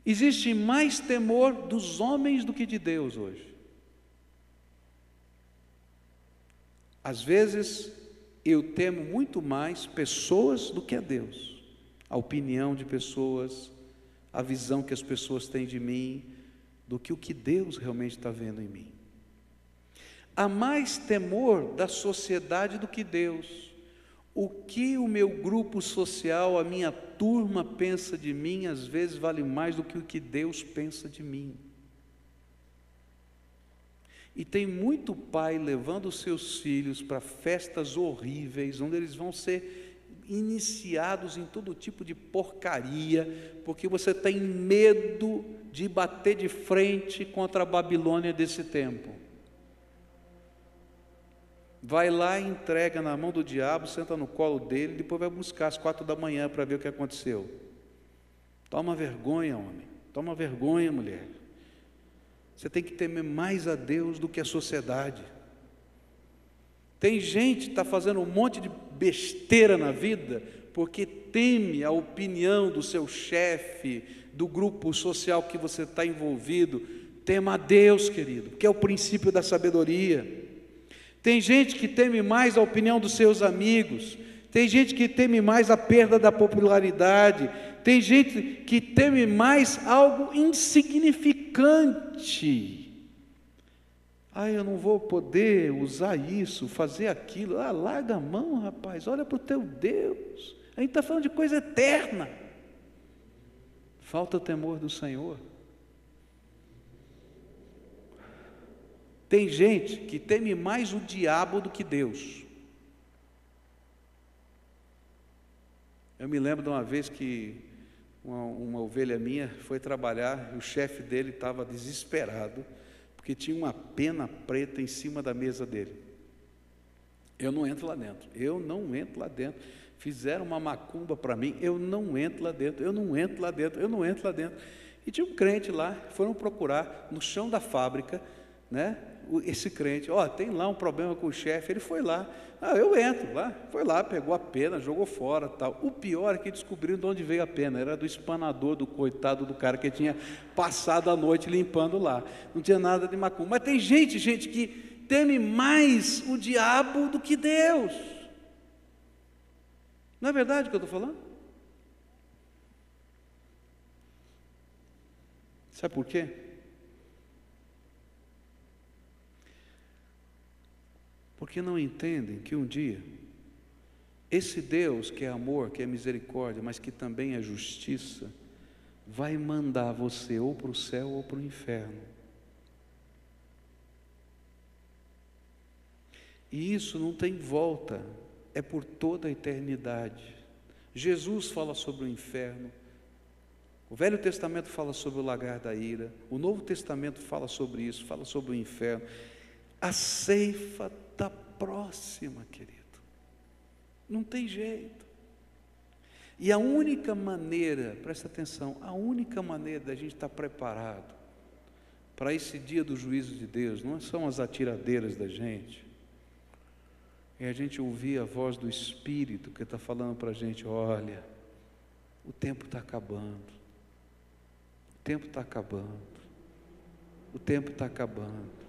Existe mais temor dos homens do que de Deus hoje. Às vezes, eu temo muito mais pessoas do que a Deus. A opinião de pessoas, a visão que as pessoas têm de mim, do que o que Deus realmente está vendo em mim. Há mais temor da sociedade do que Deus. O que o meu grupo social, a minha turma pensa de mim, às vezes vale mais do que o que Deus pensa de mim. E tem muito pai levando os seus filhos para festas horríveis, onde eles vão ser iniciados em todo tipo de porcaria, porque você tem medo de bater de frente contra a Babilônia desse tempo. Vai lá e entrega na mão do diabo, senta no colo dele, depois vai buscar às 4 da manhã para ver o que aconteceu. Toma vergonha, homem. Toma vergonha, mulher. Você tem que temer mais a Deus do que a sociedade. Tem gente que está fazendo um monte de besteira na vida, porque teme a opinião do seu chefe, do grupo social que você está envolvido. Tema a Deus, querido, que é o princípio da sabedoria. Tem gente que teme mais a opinião dos seus amigos, tem gente que teme mais a perda da popularidade, tem gente que teme mais algo insignificante. Eu não vou poder usar isso, fazer aquilo. Larga a mão, rapaz, olha para o teu Deus. A gente está falando de coisa eterna. Falta o temor do Senhor. Tem gente que teme mais o diabo do que Deus. Eu me lembro de uma vez que uma ovelha minha foi trabalhar e o chefe dele estava desesperado, porque tinha uma pena preta em cima da mesa dele. Eu não entro lá dentro, eu não entro lá dentro. Fizeram uma macumba para mim, eu não entro lá dentro, eu não entro lá dentro, eu não entro lá dentro. E tinha um crente lá, foram procurar no chão da fábrica, né? Esse crente, tem lá um problema com o chefe. Ele foi lá, eu entro lá, foi lá, pegou a pena, jogou fora, tal. O pior é que descobriram de onde veio a pena, era do espanador, do coitado do cara que tinha passado a noite limpando lá, não tinha nada de macumba. Mas tem gente que teme mais o diabo do que Deus. Não é verdade o que eu estou falando? Sabe por quê? Porque não entendem que um dia, esse Deus que é amor, que é misericórdia, mas que também é justiça, vai mandar você ou para o céu ou para o inferno. E isso não tem volta, é por toda a eternidade. Jesus fala sobre o inferno, o Velho Testamento fala sobre o lagar da ira, o Novo Testamento fala sobre isso, fala sobre o inferno. A ceifa está próxima, querido. Não tem jeito. E a única maneira, presta atenção, a única maneira da gente estar preparado para esse dia do juízo de Deus, não são as atiradeiras da gente, é a gente ouvir a voz do Espírito que está falando para a gente: olha, o tempo está acabando, o tempo está acabando, o tempo está acabando.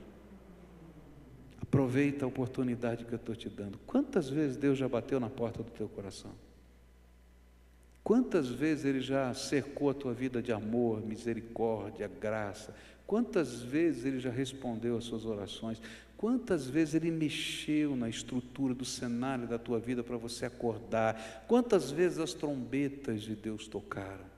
Aproveita a oportunidade que eu estou te dando. Quantas vezes Deus já bateu na porta do teu coração? Quantas vezes Ele já cercou a tua vida de amor, misericórdia, graça? Quantas vezes Ele já respondeu às suas orações? Quantas vezes Ele mexeu na estrutura do cenário da tua vida para você acordar? Quantas vezes as trombetas de Deus tocaram?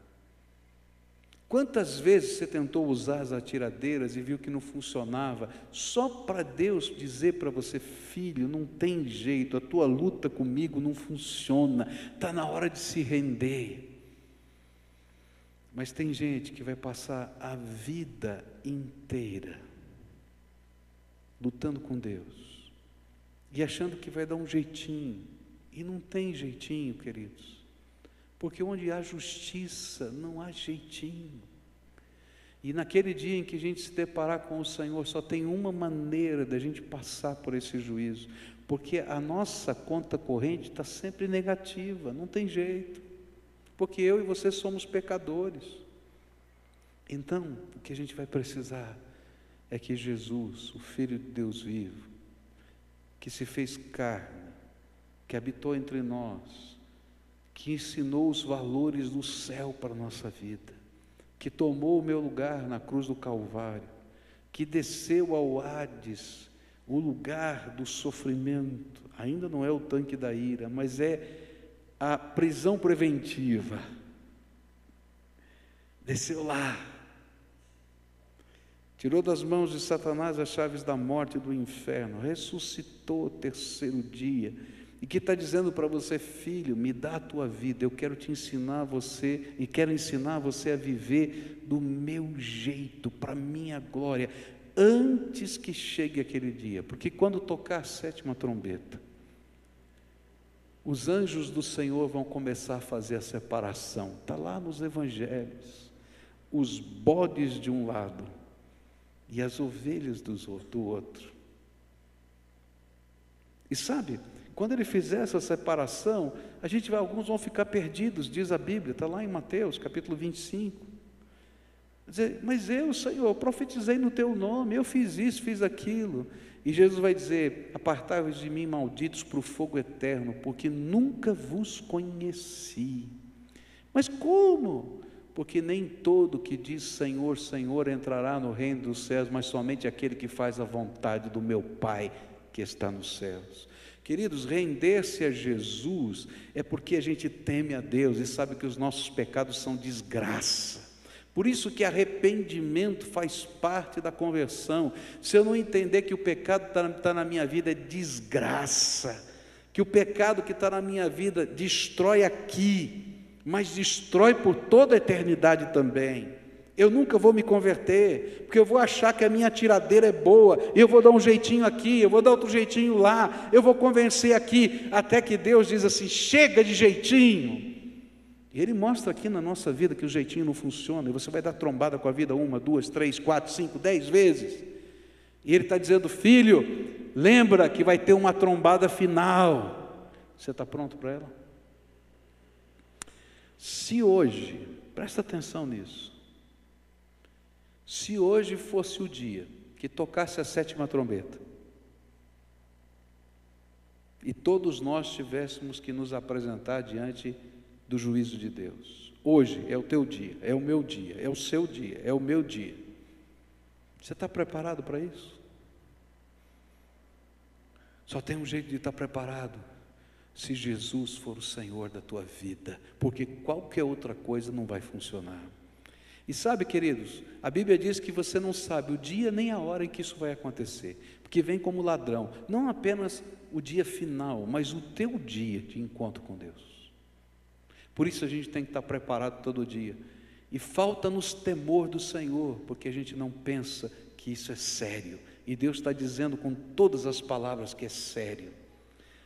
Quantas vezes você tentou usar as atiradeiras e viu que não funcionava, só para Deus dizer para você: filho, não tem jeito, a tua luta comigo não funciona, está na hora de se render. Mas tem gente que vai passar a vida inteira lutando com Deus e achando que vai dar um jeitinho, e não tem jeitinho, queridos, porque onde há justiça não há jeitinho. E naquele dia em que a gente se deparar com o Senhor, só tem uma maneira da gente passar por esse juízo, porque a nossa conta corrente está sempre negativa, não tem jeito, porque eu e você somos pecadores. Então, o que a gente vai precisar é que Jesus, o Filho de Deus vivo, que se fez carne, que habitou entre nós, que ensinou os valores do céu para a nossa vida, que tomou o meu lugar na cruz do Calvário, que desceu ao Hades, o lugar do sofrimento, ainda não é o tanque da ira, mas é a prisão preventiva, desceu lá, tirou das mãos de Satanás as chaves da morte e do inferno, ressuscitou o terceiro dia, e que está dizendo para você: filho, me dá a tua vida, eu quero te ensinar você, e quero ensinar você a viver do meu jeito, para a minha glória, antes que chegue aquele dia, porque quando tocar a sétima trombeta, os anjos do Senhor vão começar a fazer a separação, está lá nos evangelhos, os bodes de um lado, e as ovelhas do outro. E sabe, quando ele fizer essa separação, alguns vão ficar perdidos, diz a Bíblia, está lá em Mateus, capítulo 25. Dizer: mas eu, Senhor, profetizei no teu nome, eu fiz isso, fiz aquilo. E Jesus vai dizer: apartai-vos de mim, malditos, para o fogo eterno, porque nunca vos conheci. Mas como? Porque nem todo que diz Senhor, Senhor entrará no reino dos céus, mas somente aquele que faz a vontade do meu Pai que está nos céus. Queridos, render-se a Jesus é porque a gente teme a Deus e sabe que os nossos pecados são desgraça. Por isso que arrependimento faz parte da conversão. Se eu não entender que o pecado está na minha vida é desgraça, que o pecado que está na minha vida destrói aqui, mas destrói por toda a eternidade também, eu nunca vou me converter, porque eu vou achar que a minha tiradeira é boa, eu vou dar um jeitinho aqui, eu vou dar outro jeitinho lá, eu vou convencer aqui, até que Deus diz assim: chega de jeitinho. E Ele mostra aqui na nossa vida que o jeitinho não funciona, e você vai dar trombada com a vida 1, 2, 3, 4, 5, 10 vezes, e Ele está dizendo: filho, lembra que vai ter uma trombada final, você está pronto para ela? Se hoje, presta atenção nisso, se hoje fosse o dia que tocasse a sétima trombeta, e todos nós tivéssemos que nos apresentar diante do juízo de Deus, hoje é o teu dia, é o meu dia, é o seu dia, é o meu dia, você está preparado para isso? Só tem um jeito de estar preparado: se Jesus for o Senhor da tua vida, porque qualquer outra coisa não vai funcionar. E sabe, queridos, a Bíblia diz que você não sabe o dia nem a hora em que isso vai acontecer, porque vem como ladrão, não apenas o dia final, mas o teu dia de encontro com Deus. Por isso a gente tem que estar preparado todo dia, e falta-nos temor do Senhor, porque a gente não pensa que isso é sério, e Deus está dizendo com todas as palavras que é sério.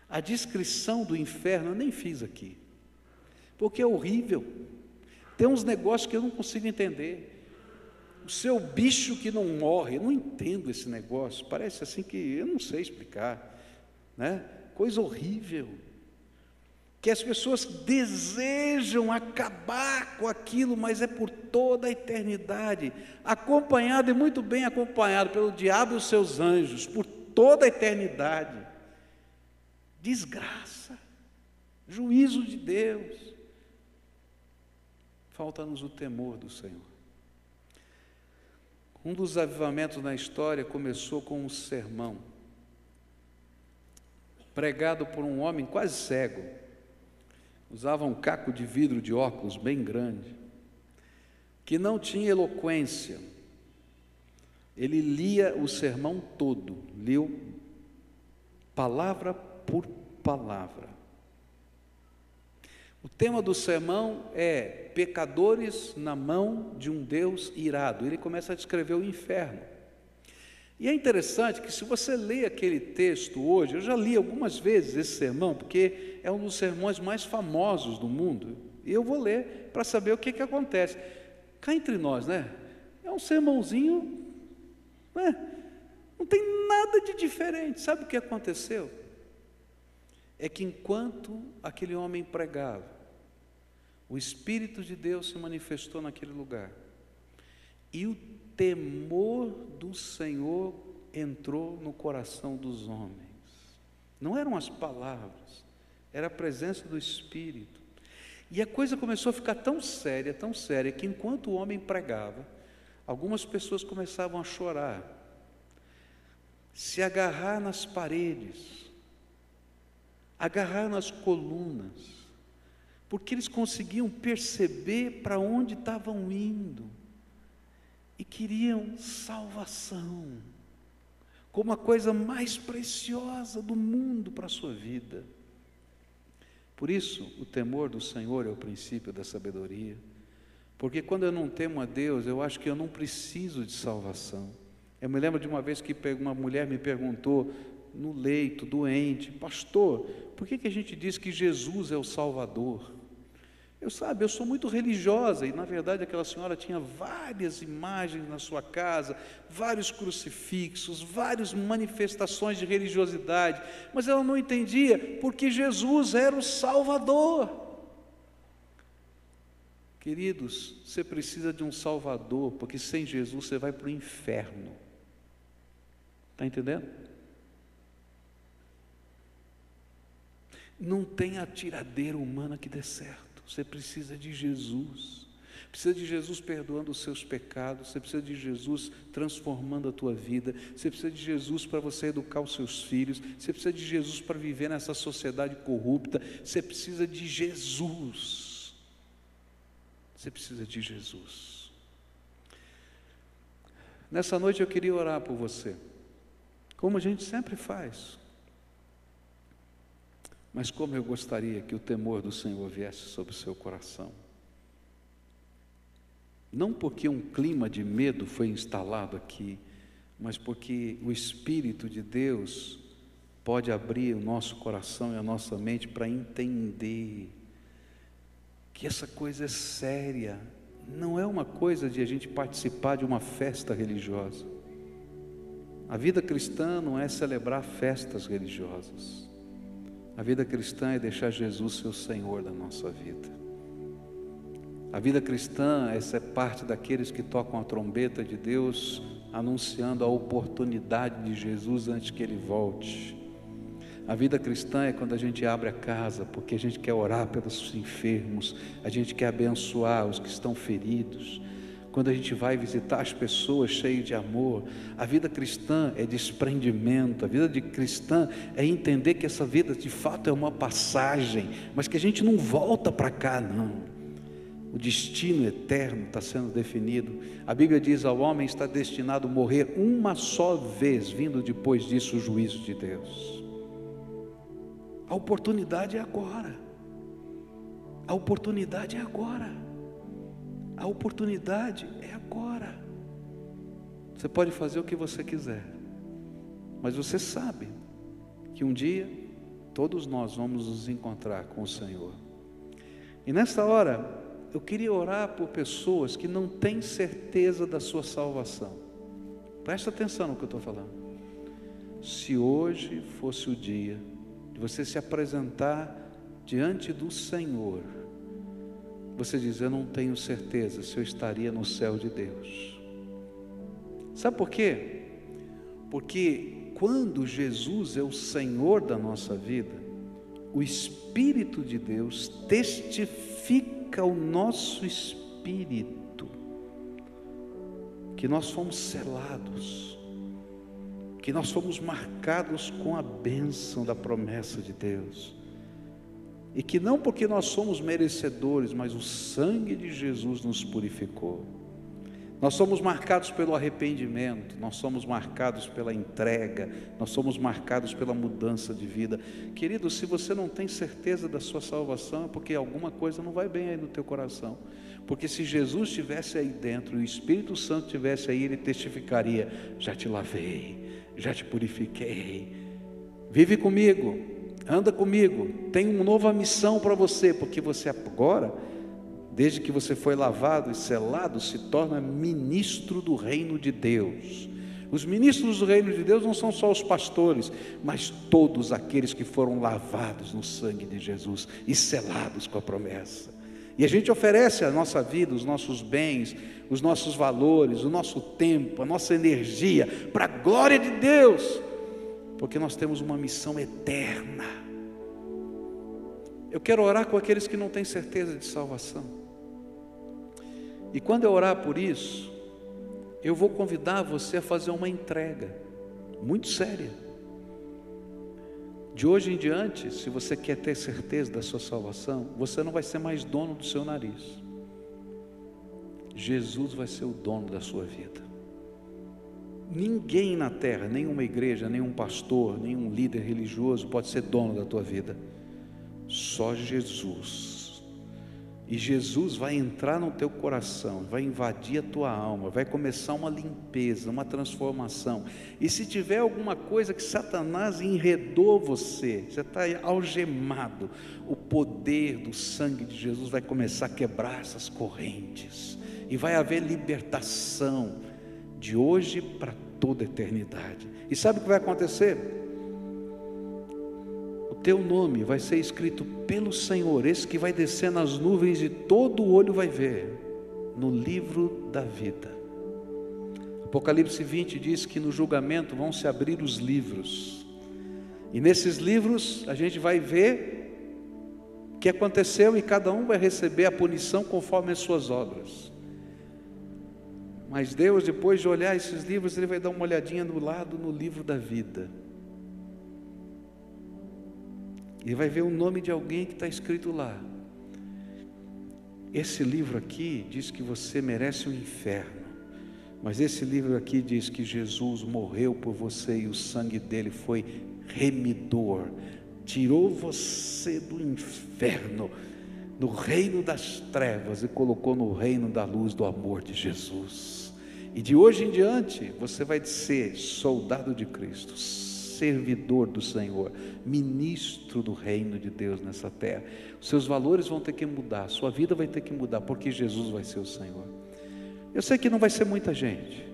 A descrição do inferno eu nem fiz aqui, porque é horrível. Tem uns negócios que eu não consigo entender. O seu bicho que não morre, eu não entendo esse negócio, parece assim que eu não sei explicar, né? Coisa horrível, que as pessoas desejam acabar com aquilo, mas é por toda a eternidade, acompanhado e muito bem acompanhado pelo diabo e os seus anjos, por toda a eternidade. Desgraça, juízo de Deus. falta-nos o temor do Senhor. Um dos avivamentos na história começou com um sermão pregado por um homem quase cego, usava um caco de vidro de óculos bem grande, que não tinha eloquência. Ele lia o sermão todo, leu palavra por palavra. O tema do sermão é pecadores na mão de um Deus irado. Ele começa a descrever o inferno. E é interessante que se você lê aquele texto hoje, eu já li algumas vezes esse sermão, porque é um dos sermões mais famosos do mundo, e eu vou ler para saber o que acontece. Cá entre nós, né? É um sermãozinho, né? Não tem nada de diferente. Sabe o que aconteceu? É que enquanto aquele homem pregava, o Espírito de Deus se manifestou naquele lugar, e o temor do Senhor entrou no coração dos homens. Não eram as palavras, era a presença do Espírito. E a coisa começou a ficar tão séria, que enquanto o homem pregava, algumas pessoas começavam a chorar, se agarrar nas paredes, agarrar nas colunas, porque eles conseguiam perceber para onde estavam indo e queriam salvação, como a coisa mais preciosa do mundo para a sua vida. Por isso, o temor do Senhor é o princípio da sabedoria, porque quando eu não temo a Deus, eu acho que eu não preciso de salvação. Eu me lembro de uma vez que uma mulher me perguntou, no leito, doente: pastor, por que a gente diz que Jesus é o Salvador? Eu sou muito religiosa, e na verdade aquela senhora tinha várias imagens na sua casa, vários crucifixos, várias manifestações de religiosidade, mas ela não entendia porque Jesus era o Salvador. Queridos, você precisa de um Salvador, porque sem Jesus você vai para o inferno. Está entendendo? Não tem atiradeira humana que dê certo. Você precisa de Jesus. Precisa de Jesus perdoando os seus pecados. Você precisa de Jesus transformando a tua vida. Você precisa de Jesus para você educar os seus filhos. Você precisa de Jesus para viver nessa sociedade corrupta. Você precisa de Jesus. Você precisa de Jesus. Nessa noite eu queria orar por você, como a gente sempre faz. Mas como eu gostaria que o temor do Senhor viesse sobre o seu coração. Não porque um clima de medo foi instalado aqui, mas porque o Espírito de Deus pode abrir o nosso coração e a nossa mente para entender que essa coisa é séria. Não é uma coisa de a gente participar de uma festa religiosa. A vida cristã não é celebrar festas religiosas. A vida cristã é deixar Jesus ser o Senhor da nossa vida. A vida cristã é ser parte daqueles que tocam a trombeta de Deus, anunciando a oportunidade de Jesus antes que Ele volte. A vida cristã é quando a gente abre a casa, porque a gente quer orar pelos enfermos, a gente quer abençoar os que estão feridos. Quando a gente vai visitar as pessoas cheias de amor. A vida cristã é desprendimento. A vida cristã é entender que essa vida de fato é uma passagem, mas que a gente não volta para cá, não. O destino eterno está sendo definido. A Bíblia diz: ao homem está destinado a morrer uma só vez, vindo depois disso o juízo de Deus. A oportunidade é agora. A oportunidade é agora. A oportunidade é agora. Você pode fazer o que você quiser, mas você sabe que um dia todos nós vamos nos encontrar com o Senhor. E nesta hora eu queria orar por pessoas que não têm certeza da sua salvação. Presta atenção no que eu estou falando. Se hoje fosse o dia de você se apresentar diante do Senhor, você diz: eu não tenho certeza se eu estaria no céu de Deus. Sabe por quê? Porque quando Jesus é o Senhor da nossa vida, o Espírito de Deus testifica ao nosso espírito Espírito, que nós fomos selados, que nós fomos marcados com a bênção da promessa de Deus, e que não porque nós somos merecedores, mas o sangue de Jesus nos purificou. Nós somos marcados pelo arrependimento, nós somos marcados pela entrega, nós somos marcados pela mudança de vida. Querido, se você não tem certeza da sua salvação, é porque alguma coisa não vai bem aí no teu coração. Porque se Jesus estivesse aí dentro e o Espírito Santo estivesse aí, Ele testificaria: já te lavei, já te purifiquei, vive comigo, anda comigo, tem uma nova missão para você, porque você agora, desde que você foi lavado e selado, se torna ministro do reino de Deus. Os ministros do reino de Deus não são só os pastores, mas todos aqueles que foram lavados no sangue de Jesus e selados com a promessa. E a gente oferece a nossa vida, os nossos bens, os nossos valores, o nosso tempo, a nossa energia, para a glória de Deus, porque nós temos uma missão eterna. Eu quero orar com aqueles que não têm certeza de salvação. E quando eu orar por isso, eu vou convidar você a fazer uma entrega muito séria. De hoje em diante, se você quer ter certeza da sua salvação, você não vai ser mais dono do seu nariz. Jesus vai ser o dono da sua vida. Ninguém na terra, nenhuma igreja, nenhum pastor, nenhum líder religioso pode ser dono da tua vida. Só Jesus. E Jesus vai entrar no teu coração, vai invadir a tua alma, vai começar uma limpeza, uma transformação. E se tiver alguma coisa que Satanás enredou você está algemado, o poder do sangue de Jesus vai começar a quebrar essas correntes. E vai haver libertação de hoje para toda a eternidade. E sabe o que vai acontecer? Teu nome vai ser escrito pelo Senhor, esse que vai descer nas nuvens e todo olho vai ver, no livro da vida. Apocalipse 20 diz que no julgamento vão se abrir os livros, e nesses livros a gente vai ver o que aconteceu, e cada um vai receber a punição conforme as suas obras. Mas Deus, depois de olhar esses livros, Ele vai dar uma olhadinha no lado, no livro da vida, e vai ver o nome de alguém que está escrito lá. Esse livro aqui diz que você merece o inferno, mas esse livro aqui diz que Jesus morreu por você e o sangue dele foi remidor, tirou você do inferno, no reino das trevas, e colocou no reino da luz do amor de Jesus. E de hoje em diante você vai ser soldado de Cristo, servidor do Senhor, ministro do reino de Deus nessa terra. Os seus valores vão ter que mudar, sua vida vai ter que mudar, porque Jesus vai ser o Senhor. Eu sei que não vai ser muita gente,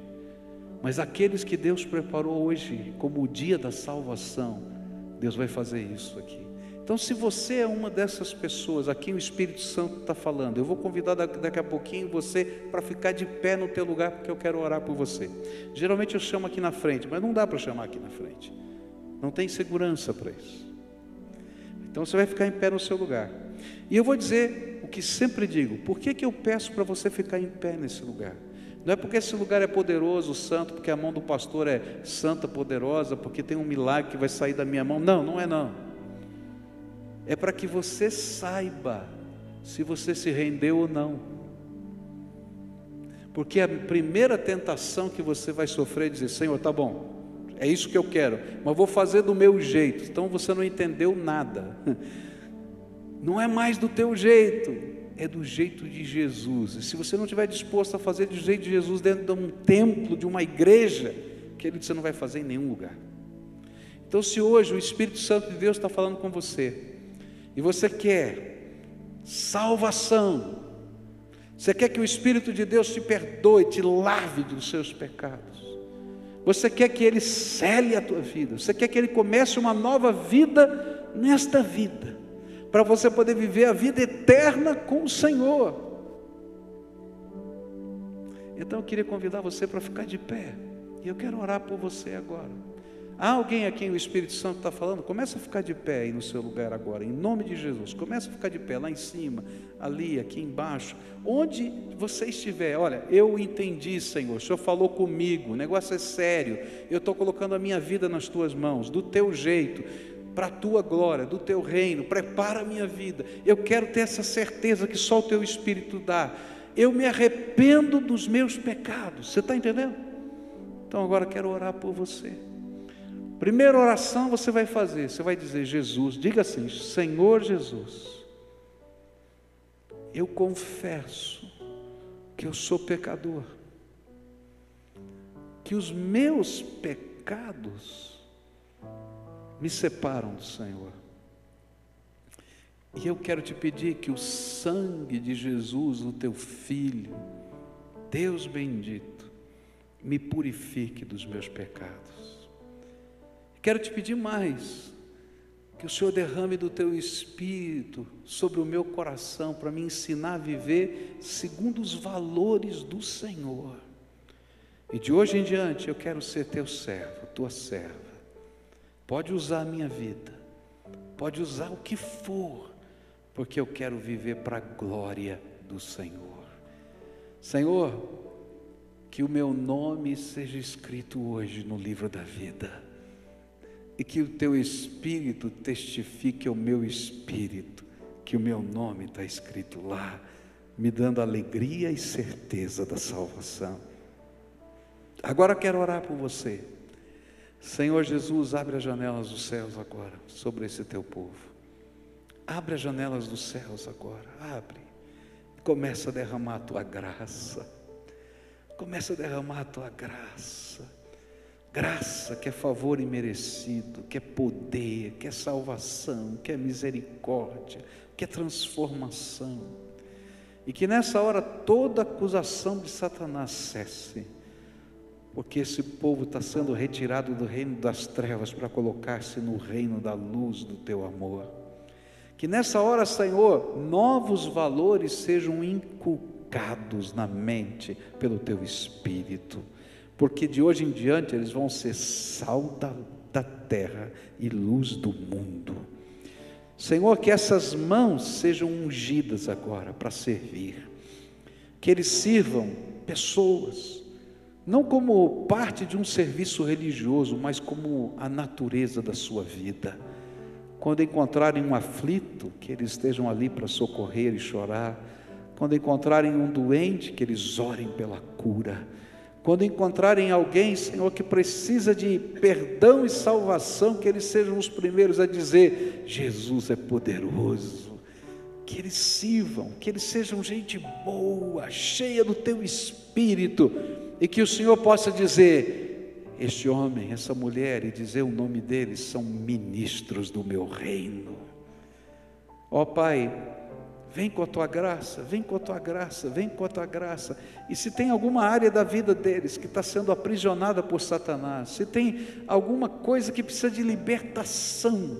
mas aqueles que Deus preparou hoje como o dia da salvação, Deus vai fazer isso aqui. Então, se você é uma dessas pessoas, aqui o Espírito Santo está falando, eu vou convidar daqui a pouquinho você para ficar de pé no teu lugar, porque eu quero orar por você. Geralmente eu chamo aqui na frente, mas não dá para chamar aqui na frente, não tem segurança para isso. Então você vai ficar em pé no seu lugar. E eu vou dizer o que sempre digo: por que eu peço para você ficar em pé nesse lugar? Não é porque esse lugar é poderoso, santo, porque a mão do pastor é santa, poderosa, porque tem um milagre que vai sair da minha mão. Não, não é não. É para que você saiba se você se rendeu ou não. Porque a primeira tentação que você vai sofrer é dizer: Senhor, tá bom, é isso que eu quero, mas vou fazer do meu jeito. Então você não entendeu nada. Não é mais do teu jeito, é do jeito de Jesus. E se você não estiver disposto a fazer do jeito de Jesus dentro de um templo, de uma igreja, querido, você não vai fazer em nenhum lugar. Então, se hoje o Espírito Santo de Deus está falando com você, e você quer salvação, você quer que o Espírito de Deus te perdoe, te lave dos seus pecados, você quer que Ele cele a tua vida, você quer que Ele comece uma nova vida nesta vida, para você poder viver a vida eterna com o Senhor. Então eu queria convidar você para ficar de pé, e eu quero orar por você agora. Há alguém a quem o Espírito Santo está falando? Começa a ficar de pé aí no seu lugar agora, em nome de Jesus. Começa a ficar de pé lá em cima, ali, aqui embaixo, onde você estiver. Olha, eu entendi, Senhor, o Senhor falou comigo, o negócio é sério. Eu estou colocando a minha vida nas tuas mãos, do teu jeito, para a tua glória, do teu reino. Prepara a minha vida. Eu quero ter essa certeza que só o teu Espírito dá. Eu me arrependo dos meus pecados. Você está entendendo? Então agora quero orar por você. Primeira oração você vai fazer, você vai dizer: Jesus, diga assim: Senhor Jesus, eu confesso que eu sou pecador, que os meus pecados me separam do Senhor, e eu quero te pedir que o sangue de Jesus, o teu Filho, Deus bendito, me purifique dos meus pecados. Quero te pedir mais, que o Senhor derrame do teu Espírito sobre o meu coração, para me ensinar a viver segundo os valores do Senhor. E de hoje em diante eu quero ser teu servo, tua serva. Pode usar a minha vida, pode usar o que for, porque eu quero viver para a glória do Senhor. Senhor, que o meu nome seja escrito hoje no livro da vida, e que o teu Espírito testifique ao meu espírito que o meu nome está escrito lá, me dando alegria e certeza da salvação. Agora quero orar por você. Senhor Jesus, abre as janelas dos céus agora sobre esse teu povo. Abre as janelas dos céus agora, abre. Começa a derramar a tua graça. Começa a derramar a tua graça. Graça que é favor imerecido, que é poder, que é salvação, que é misericórdia, que é transformação. E que nessa hora toda acusação de Satanás cesse, porque esse povo está sendo retirado do reino das trevas para colocar-se no reino da luz do teu amor. Que nessa hora, Senhor, novos valores sejam inculcados na mente pelo teu Espírito, porque de hoje em diante eles vão ser sal da terra e luz do mundo. Senhor, que essas mãos sejam ungidas agora para servir, que eles sirvam pessoas, não como parte de um serviço religioso, mas como a natureza da sua vida. Quando encontrarem um aflito, que eles estejam ali para socorrer e chorar. Quando encontrarem um doente, que eles orem pela cura. Quando encontrarem alguém, Senhor, que precisa de perdão e salvação, que eles sejam os primeiros a dizer: Jesus é poderoso. Que eles sirvam, que eles sejam gente boa, cheia do teu Espírito, e que o Senhor possa dizer: este homem, essa mulher, e dizer o nome deles, são ministros do meu reino. Ó Pai, vem com a tua graça, vem com a tua graça, vem com a tua graça. E se tem alguma área da vida deles que está sendo aprisionada por Satanás, se tem alguma coisa que precisa de libertação,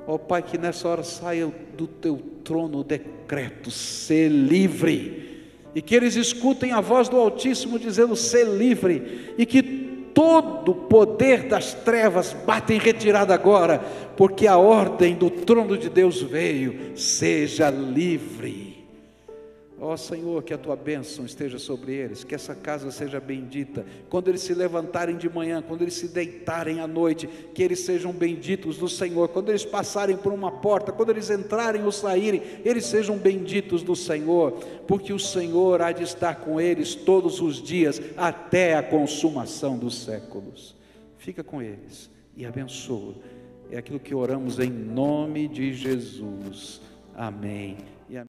ó Pai, que nessa hora saia do teu trono o decreto: ser livre, e que eles escutem a voz do Altíssimo dizendo: ser livre, e que todo o poder das trevas bata em retirada agora, porque a ordem do trono de Deus veio: seja livre. Ó Senhor, que a tua bênção esteja sobre eles, que essa casa seja bendita, quando eles se levantarem de manhã, quando eles se deitarem à noite, que eles sejam benditos do Senhor, quando eles passarem por uma porta, quando eles entrarem ou saírem, eles sejam benditos do Senhor, porque o Senhor há de estar com eles todos os dias, até a consumação dos séculos. Fica com eles e abençoa. É aquilo que oramos em nome de Jesus. Amém